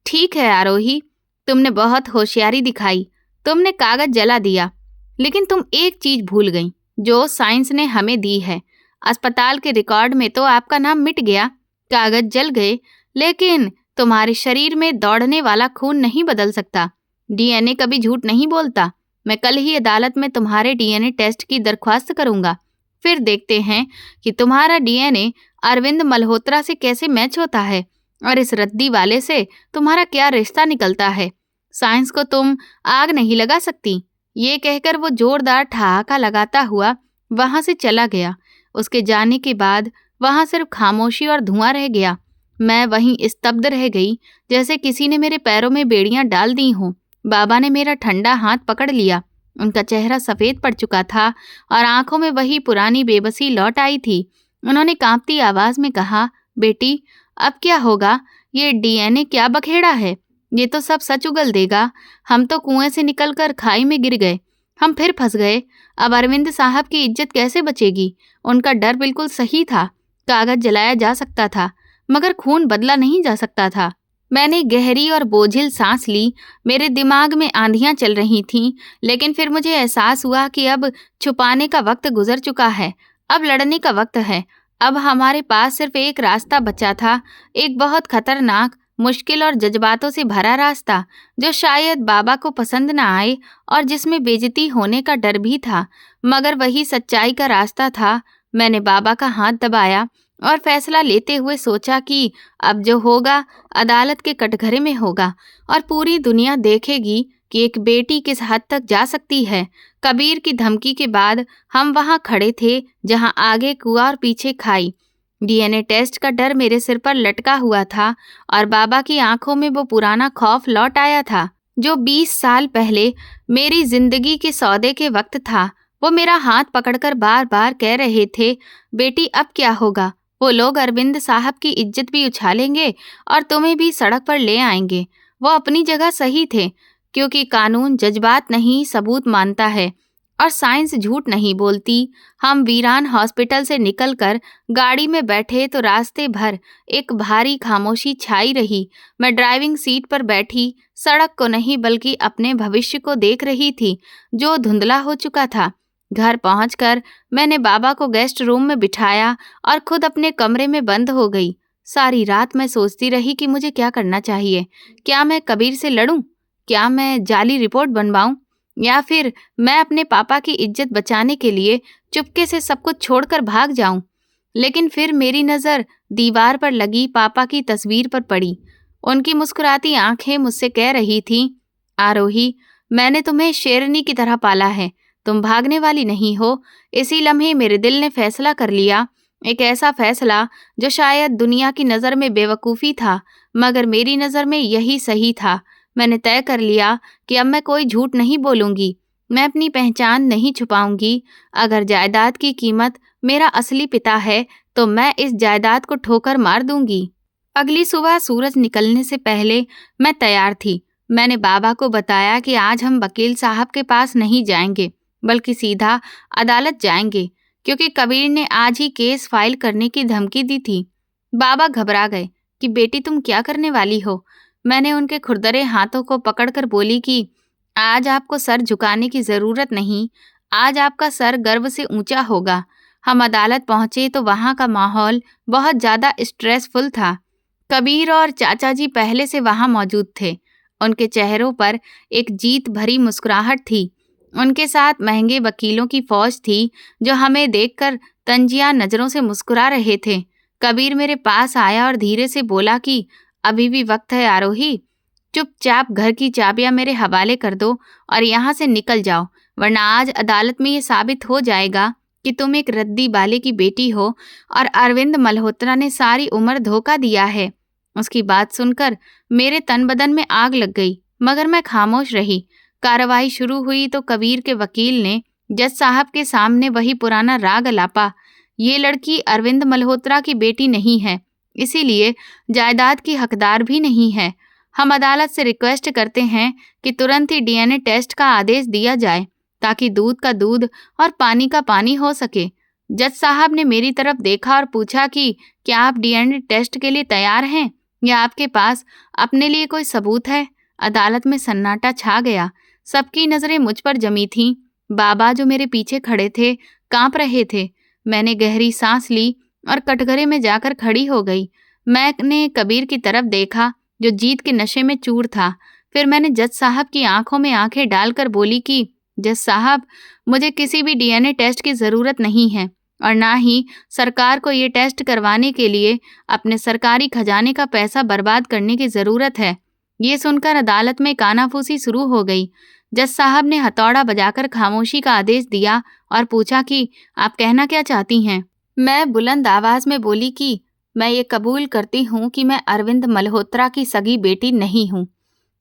ठीक है आरोही, तुमने बहुत होशियारी दिखाई। तुमने कागज जला दिया, लेकिन तुम एक चीज भूल गई जो साइंस ने हमें दी है। अस्पताल के रिकॉर्ड में तो आपका नाम मिट गया, कागज जल गए, लेकिन तुम्हारे शरीर में दौड़ने वाला खून नहीं बदल सकता। डीएनए कभी झूठ नहीं बोलता। मैं कल ही अदालत में तुम्हारे डीएनए टेस्ट की दरख्वास्त करूंगा। फिर देखते हैं कि तुम्हारा डीएनए अरविंद मल्होत्रा से कैसे मैच होता है और इस रद्दी वाले से तुम्हारा क्या रिश्ता निकलता है। साइंस को तुम आग नहीं लगा सकती। ये कहकर वो जोरदार ठहाका लगाता हुआ वहां से चला गया। उसके जाने के बाद वहां सिर्फ खामोशी और धुआं रह गया। मैं वहीं स्तब्ध रह गई, जैसे किसी ने मेरे पैरों में बेड़ियां डाल दी हों। बाबा ने मेरा ठंडा हाथ पकड़ लिया। उनका चेहरा सफेद पड़ चुका था और आंखों में वही पुरानी बेबसी लौट आई थी। उन्होंने कांपती आवाज में कहा, बेटी, अब क्या होगा? ये डीएनए क्या बखेड़ा है? ये तो सब सच उगल देगा। हम तो कुएं से निकलकर खाई में गिर गए, हम फिर फंस गए। अब अरविंद साहब की इज्जत कैसे बचेगी? उनका डर बिल्कुल सही था। कागज जलाया जा सकता था, मगर खून बदला नहीं जा सकता था। मैंने गहरी और बोझिल सांस ली। मेरे दिमाग में आंधियां चल रही थीं, लेकिन फिर मुझे एहसास हुआ कि अब छुपाने का वक्त गुजर चुका है, अब लड़ने का वक्त है। अब हमारे पास सिर्फ एक रास्ता बचा था, एक बहुत खतरनाक, मुश्किल और जज्बातों से भरा रास्ता, जो शायद बाबा को पसंद न आए और जिसमें बेइज्जती होने का डर भी था, मगर वही सच्चाई का रास्ता था। मैंने बाबा का हाथ दबाया और फैसला लेते हुए सोचा कि अब जो होगा अदालत के कटघरे में होगा और पूरी दुनिया देखेगी कि एक बेटी किस हद तक जा सकती है। कबीर की धमकी के बाद हम वहां खड़े थे, जहां आगे कुआं और पीछे खाई। डीएनए टेस्ट का डर मेरे सिर पर लटका हुआ था और बाबा की आंखों में वो पुराना खौफ लौट आया था, जो 20 साल पहले मेरी जिंदगी के सौदे के वक्त था, वो मेरा हाथ पकड़कर बार बार कह रहे थे, बेटी अब क्या होगा, वो लोग अरविंद साहब की इज्जत भी उछालेंगे और तुम्हें भी सड़क पर ले आएंगे। वो अपनी जगह सही थे, क्योंकि कानून जज्बात नहीं सबूत मानता है और साइंस झूठ नहीं बोलती। हम वीरान हॉस्पिटल से निकलकर गाड़ी में बैठे तो रास्ते भर एक भारी खामोशी छाई रही। मैं ड्राइविंग सीट पर बैठी सड़क को नहीं बल्कि अपने भविष्य को देख रही थी, जो धुंधला हो चुका था। घर पहुंचकर मैंने बाबा को गेस्ट रूम में बिठाया और खुद अपने कमरे में बंद हो गई। सारी रात मैं सोचती रही कि मुझे क्या करना चाहिए। क्या मैं कबीर से लड़ूं? क्या मैं जाली रिपोर्ट बनवाऊं? या फिर मैं अपने पापा की इज्जत बचाने के लिए चुपके से सब कुछ छोड़कर भाग जाऊं? लेकिन फिर मेरी नज़र दीवार पर लगी पापा की तस्वीर पर पड़ी। उनकी मुस्कुराती आंखें मुझसे कह रही थीं, आरोही, मैंने तुम्हें शेरनी की तरह पाला है, तुम भागने वाली नहीं हो। इसी लम्हे मेरे दिल ने फैसला कर लिया, एक ऐसा फैसला जो शायद दुनिया की नज़र में बेवकूफ़ी था, मगर मेरी नज़र में यही सही था। मैंने तय कर लिया कि अब मैं कोई झूठ नहीं बोलूँगी, मैं अपनी पहचान नहीं छुपाऊंगी। अगर जायदाद की कीमत मेरा असली पिता है, तो मैं इस जायदाद को ठोकर मार दूंगी। अगली सुबह सूरज निकलने से पहले मैं तैयार थी। मैंने बाबा को बताया कि आज हम वकील साहब के पास नहीं जाएंगे, बल्कि सीधा अदालत जाएंगे, क्योंकि कबीर ने आज ही केस फाइल करने की धमकी दी थी। बाबा घबरा गए कि बेटी तुम क्या करने वाली हो। मैंने उनके खुरदरे हाथों को पकड़कर बोली कि आज आपको सर झुकाने की जरूरत नहीं, आज आपका सर गर्व से ऊंचा होगा। हम अदालत पहुंचे तो वहां का माहौल बहुत ज्यादा स्ट्रेसफुल था। कबीर और चाचा जी पहले से वहां मौजूद थे। उनके चेहरों पर एक जीत भरी मुस्कुराहट थी। उनके साथ महंगे वकीलों की फौज थी, जो हमें देखकर तंजिया नजरों से मुस्कुरा रहे थे। कबीर मेरे पास आया और धीरे से बोला कि अभी भी वक्त है आरोही, चुपचाप घर की चाबियां मेरे हवाले कर दो और यहाँ से निकल जाओ, वरना आज अदालत में ये साबित हो जाएगा कि तुम एक रद्दी बाले की बेटी हो और अरविंद मल्होत्रा ने सारी उम्र धोखा दिया है। उसकी बात सुनकर मेरे तन बदन में आग लग गई, मगर मैं खामोश रही। कार्रवाई शुरू हुई तो कबीर के वकील ने जज साहब के सामने वही पुराना राग अलापा, ये लड़की अरविंद मल्होत्रा की बेटी नहीं है, इसीलिए जायदाद की हकदार भी नहीं है। हम अदालत से रिक्वेस्ट करते हैं कि तुरंत ही डीएनए टेस्ट का आदेश दिया जाए, ताकि दूध का दूध और पानी का पानी हो सके। जज साहब ने मेरी तरफ देखा और पूछा कि क्या आप डीएनए टेस्ट के लिए तैयार हैं, या आपके पास अपने लिए कोई सबूत है? अदालत में सन्नाटा छा गया। सबकी नजरें मुझ पर जमी थीं। बाबा, जो मेरे पीछे खड़े थे, कांप रहे थे। मैंने गहरी सांस ली और कटघरे में जाकर खड़ी हो गई। मैंने कबीर की तरफ देखा, जो जीत के नशे में चूर था। फिर मैंने जज साहब की आंखों में आंखें डालकर बोली कि जज साहब, मुझे किसी भी डीएनए टेस्ट की ज़रूरत नहीं है, और ना ही सरकार को ये टेस्ट करवाने के लिए अपने सरकारी खजाने का पैसा बर्बाद करने की ज़रूरत है। ये सुनकर अदालत में कानाफूसी शुरू हो गई। जज साहब ने हथौड़ा बजाकर खामोशी का आदेश दिया और पूछा कि आप कहना क्या चाहती हैं। मैं बुलंद आवाज में बोली कि मैं ये कबूल करती हूँ कि मैं अरविंद मल्होत्रा की सगी बेटी नहीं हूँ।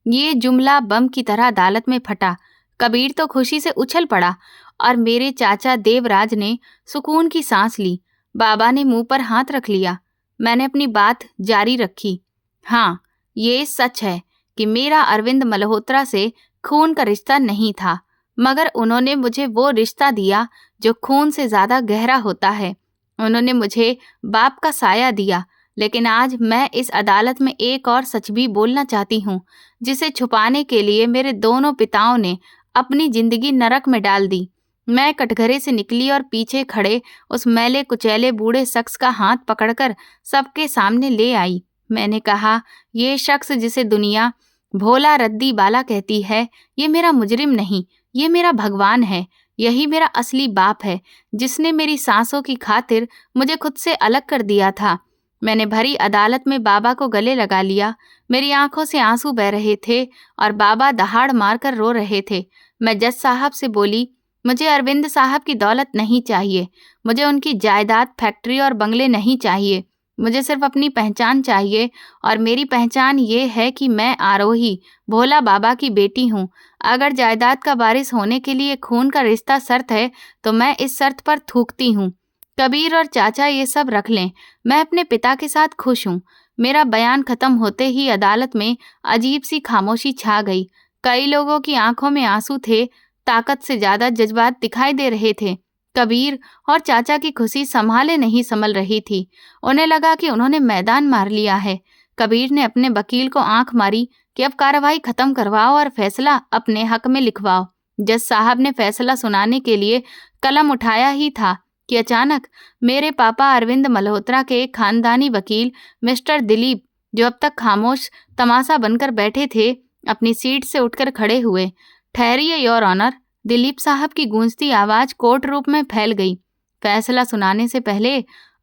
ये जुमला बम की तरह अदालत में फटा। कबीर तो खुशी से उछल पड़ा और मेरे चाचा देवराज ने सुकून की सांस ली। बाबा ने मुंह पर हाथ रख लिया। मैंने अपनी बात जारी रखी। हाँ, ये सच है कि मेरा अरविंद मल्होत्रा से खून का रिश्ता नहीं था, मगर उन्होंने मुझे वो रिश्ता दिया जो खून से ज़्यादा गहरा होता है। उन्होंने मुझे बाप का साया दिया। लेकिन आज मैं इस अदालत में एक और सच भी बोलना चाहती हूँ, जिसे छुपाने के लिए मेरे दोनों पिताओं ने अपनी जिंदगी नरक में डाल दी। मैं कटघरे से निकली और पीछे खड़े उस मैले कुचैले बूढ़े शख्स का हाथ पकड़कर सबके सामने ले आई। मैंने कहा, ये शख्स जिसे दुनिया भोला रद्दी बाला कहती है, ये मेरा मुजरिम नहीं, ये मेरा भगवान है। यही मेरा असली बाप है, जिसने मेरी सांसों की खातिर मुझे खुद से अलग कर दिया था। मैंने भरी अदालत में बाबा को गले लगा लिया। मेरी आंखों से आंसू बह रहे थे और बाबा दहाड़ मारकर रो रहे थे। मैं जज साहब से बोली, मुझे अरविंद साहब की दौलत नहीं चाहिए, मुझे उनकी जायदाद, फैक्ट्री और बंगले नहीं चाहिए, मुझे सिर्फ अपनी पहचान चाहिए और मेरी पहचान ये है कि मैं आरोही भोला बाबा की बेटी हूँ। अगर जायदाद का वारिस होने के लिए खून का रिश्ता शर्त है तो मैं इस शर्त पर थूकती हूँ। कबीर और चाचा ये सब रख लें, मैं अपने पिता के साथ खुश हूँ। मेरा बयान खत्म होते ही अदालत में अजीब सी खामोशी छा गई। कई लोगों की आंखों में आंसू थे, ताकत से ज्यादा जज्बात दिखाई दे रहे थे। कबीर और चाचा की खुशी संभाले नहीं संभल रही थी। उन्हें लगा कि उन्होंने मैदान मार लिया है। कबीर ने अपने वकील को आंख मारी कि अब कार्रवाई खत्म करवाओ और फैसला अपने हक में लिखवाओ। जज साहब ने फैसला सुनाने के लिए कलम उठाया ही था कि अचानक मेरे पापा अरविंद मल्होत्रा के एक खानदानी वकील मिस्टर दिलीप, जो अब तक खामोश तमाशा बनकर बैठे थे, अपनी सीट से उठकर खड़े हुए। ठहरिए योर ऑनर, दिलीप साहब की गूंजती आवाज कोर्ट रूम में फैल गई। फैसला सुनाने से पहले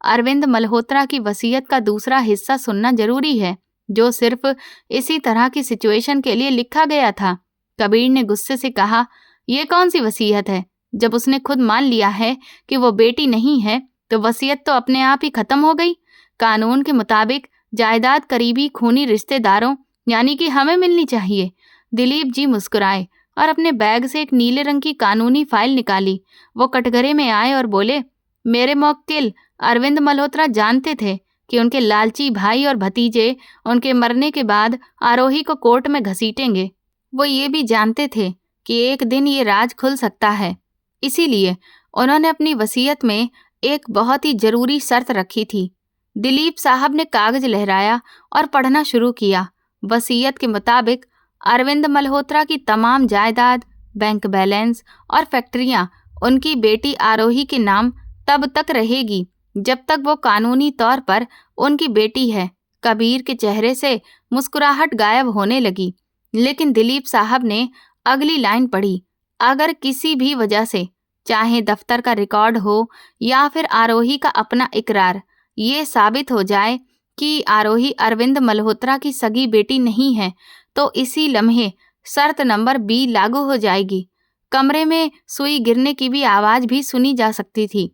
अरविंद मल्होत्रा की वसीयत का दूसरा हिस्सा सुनना जरूरी है, जो सिर्फ इसी तरह की सिचुएशन के लिए लिखा गया था। कबीर ने गुस्से से कहा, यह कौन सी वसीयत है? जब उसने खुद मान लिया है कि वो बेटी नहीं है तो वसीयत तो अपने आप ही खत्म हो गई। कानून के मुताबिक जायदाद करीबी खूनी रिश्तेदारों यानी कि हमें मिलनी चाहिए। दिलीप जी मुस्कुराए और अपने बैग से एक नीले रंग की कानूनी फाइल निकाली। वो कटघरे में आए और बोले, मेरे मुवक्किल अरविंद मल्होत्रा जानते थे कि उनके लालची भाई और भतीजे उनके मरने के बाद आरोही को कोर्ट में घसीटेंगे। वो ये भी जानते थे कि एक दिन ये राज खुल सकता है। इसीलिए उन्होंने अपनी वसीयत में एक बहुत ही जरूरी शर्त रखी थी। दिलीप साहब ने कागज लहराया और पढ़ना शुरू किया। वसीयत के मुताबिक अरविंद मल्होत्रा की तमाम जायदाद, बैंक बैलेंस और फैक्ट्रियां उनकी बेटी आरोही के नाम तब तक रहेगी जब तक वो कानूनी तौर पर उनकी बेटी है। कबीर के चेहरे से मुस्कुराहट गायब होने लगी, लेकिन दिलीप साहब ने अगली लाइन पढ़ी, अगर किसी भी वजह से, चाहे दफ्तर का रिकॉर्ड हो या फिर आरोही का अपना इकरार, ये साबित हो जाए कि आरोही अरविंद मल्होत्रा की सगी बेटी नहीं है, तो इसी लम्हे शर्त नंबर बी लागू हो जाएगी। कमरे में सुई गिरने की भी आवाज भी सुनी जा सकती थी।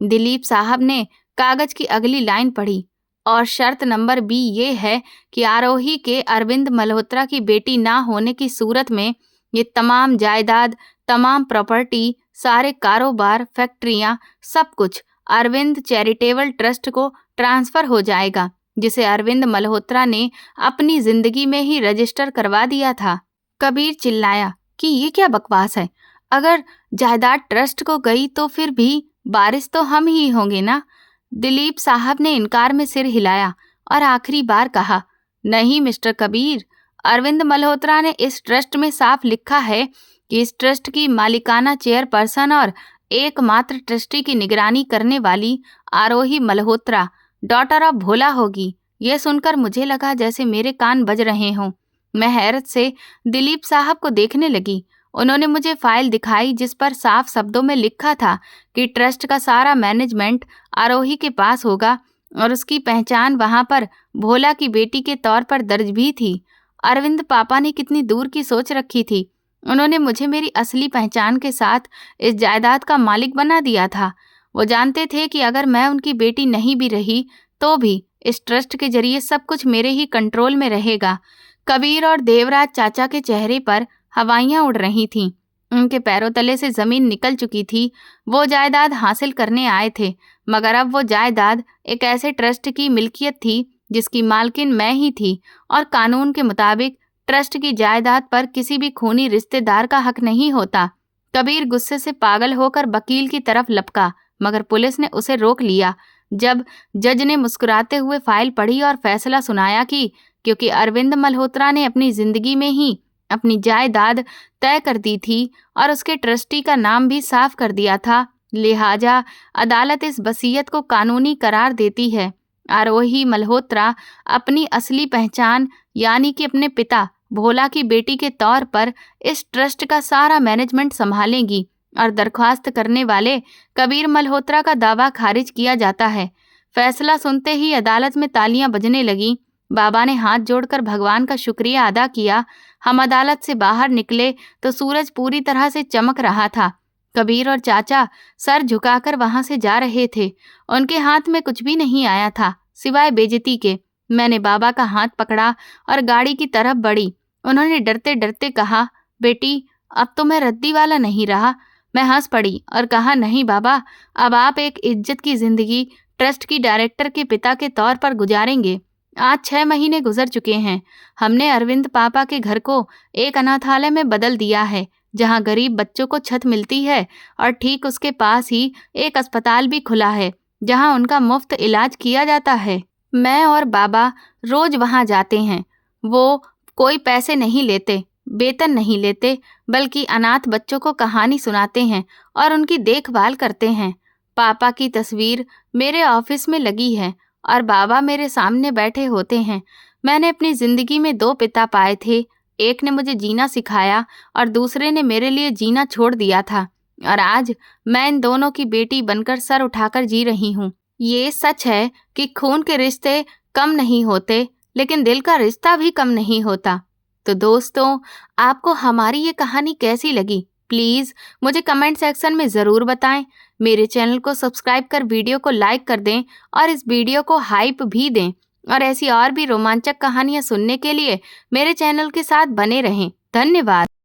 दिलीप साहब ने कागज की अगली लाइन पढ़ी, और शर्त नंबर बी ये है कि आरोही के अरविंद मल्होत्रा की बेटी ना होने की सूरत में ये तमाम जायदाद, तमाम प्रॉपर्टी, सारे कारोबार, फैक्ट्रियां, सब कुछ अरविंद चैरिटेबल ट्रस्ट को ट्रांसफर हो जाएगा, जिसे अरविंद मल्होत्रा ने अपनी जिंदगी में ही रजिस्टर करवा दिया था। कबीर चिल्लाया कि ये क्या बकवास है? अगर जायदाद ट्रस्ट को गई तो फिर भी वारिस तो हम ही होंगे ना? दिलीप साहब ने इनकार में सिर हिलाया और आखिरी बार कहा, नहीं मिस्टर कबीर, अरविंद मल्होत्रा ने इस ट्रस्ट में साफ लिखा है कि इस ट्रस्ट की मालिकाना चेयरपर्सन और एकमात्र ट्रस्टी की निगरानी करने वाली आरोही मल्होत्रा डॉटर ऑफ भोला होगी। यह सुनकर मुझे लगा जैसे मेरे कान बज रहे हों। मैं हैरत से दिलीप साहब को देखने लगी। उन्होंने मुझे फाइल दिखाई जिस पर साफ शब्दों में लिखा था कि ट्रस्ट का सारा मैनेजमेंट आरोही के पास होगा और उसकी पहचान वहां पर भोला की बेटी के तौर पर दर्ज भी थी। अरविंद पापा ने कितनी दूर की सोच रखी थी। उन्होंने मुझे मेरी असली पहचान के साथ इस जायदाद का मालिक बना दिया था। वो जानते थे कि अगर मैं उनकी बेटी नहीं भी रही तो भी इस ट्रस्ट के जरिए सब कुछ मेरे ही कंट्रोल में रहेगा। कबीर और देवराज चाचा के चेहरे पर हवाइयां उड़ रही थीं। उनके पैरों तले से जमीन निकल चुकी थी। वो जायदाद हासिल करने आए थे, मगर अब वो जायदाद एक ऐसे ट्रस्ट की मिल्कियत थी जिसकी मालकिन मैं ही थी, और कानून के मुताबिक ट्रस्ट की जायदाद पर किसी भी खूनी रिश्तेदार का हक नहीं होता। कबीर गुस्से से पागल होकर वकील की तरफ लपका, मगर पुलिस ने उसे रोक लिया। जब जज ने मुस्कुराते हुए फाइल पढ़ी और फैसला सुनाया कि क्योंकि अरविंद मल्होत्रा ने अपनी जिंदगी में ही अपनी जायदाद तय कर दी थी और उसके ट्रस्टी का नाम भी साफ कर दिया था, लिहाजा अदालत इस वसीयत को कानूनी करार देती है। आरोही मल्होत्रा अपनी असली पहचान यानी कि अपने पिता भोला की बेटी के तौर पर इस ट्रस्ट का सारा मैनेजमेंट संभालेंगी, और दरख्वास्त करने वाले कबीर मल्होत्रा का दावा खारिज किया जाता है। फैसला सुनते ही अदालत में तालियां बजने लगीं। बाबा ने हाथ जोड़कर भगवान का शुक्रिया अदा किया। हम अदालत से बाहर निकले तो सूरज पूरी तरह से चमक रहा था। कबीर और चाचा सर झुकाकर वहां से जा रहे थे। उनके हाथ में कुछ भी नहीं आया था, सिवाय बेइज्जती के। मैंने बाबा का हाथ पकड़ा और गाड़ी की तरफ बढ़ी। उन्होंने डरते डरते कहा, बेटी अब तो मैं रद्दी वाला नहीं रहा। मैं हंस पड़ी और कहा, नहीं बाबा, अब आप एक इज्जत की जिंदगी ट्रस्ट की डायरेक्टर के पिता के तौर पर गुजारेंगे। आज 6 महीने गुजर चुके हैं। हमने अरविंद पापा के घर को एक अनाथालय में बदल दिया है, जहां गरीब बच्चों को छत मिलती है और ठीक उसके पास ही एक अस्पताल भी खुला है जहां उनका मुफ्त इलाज किया जाता है। मैं और बाबा रोज वहां जाते हैं। वो कोई पैसे नहीं लेते, वेतन नहीं लेते, बल्कि अनाथ बच्चों को कहानी सुनाते हैं और उनकी देखभाल करते हैं। पापा की तस्वीर मेरे ऑफिस में लगी है और बाबा मेरे सामने बैठे होते हैं। मैंने अपनी जिंदगी में 2 पिता पाए थे। एक ने मुझे जीना सिखाया और दूसरे ने मेरे लिए जीना छोड़ दिया था। और आज मैं इन दोनों की बेटी बनकर सर उठाकर जी रही हूँ। ये सच है कि खून के रिश्ते कम नहीं होते, लेकिन दिल का रिश्ता भी कम नहीं होता। तो दोस्तों, आपको हमारी ये कहानी कैसी लगी? प्लीज़ मुझे कमेंट सेक्शन में ज़रूर बताएं। मेरे चैनल को सब्सक्राइब कर वीडियो को लाइक कर दें और इस वीडियो को हाइप भी दें। और ऐसी और भी रोमांचक कहानियाँ सुनने के लिए मेरे चैनल के साथ बने रहें। धन्यवाद।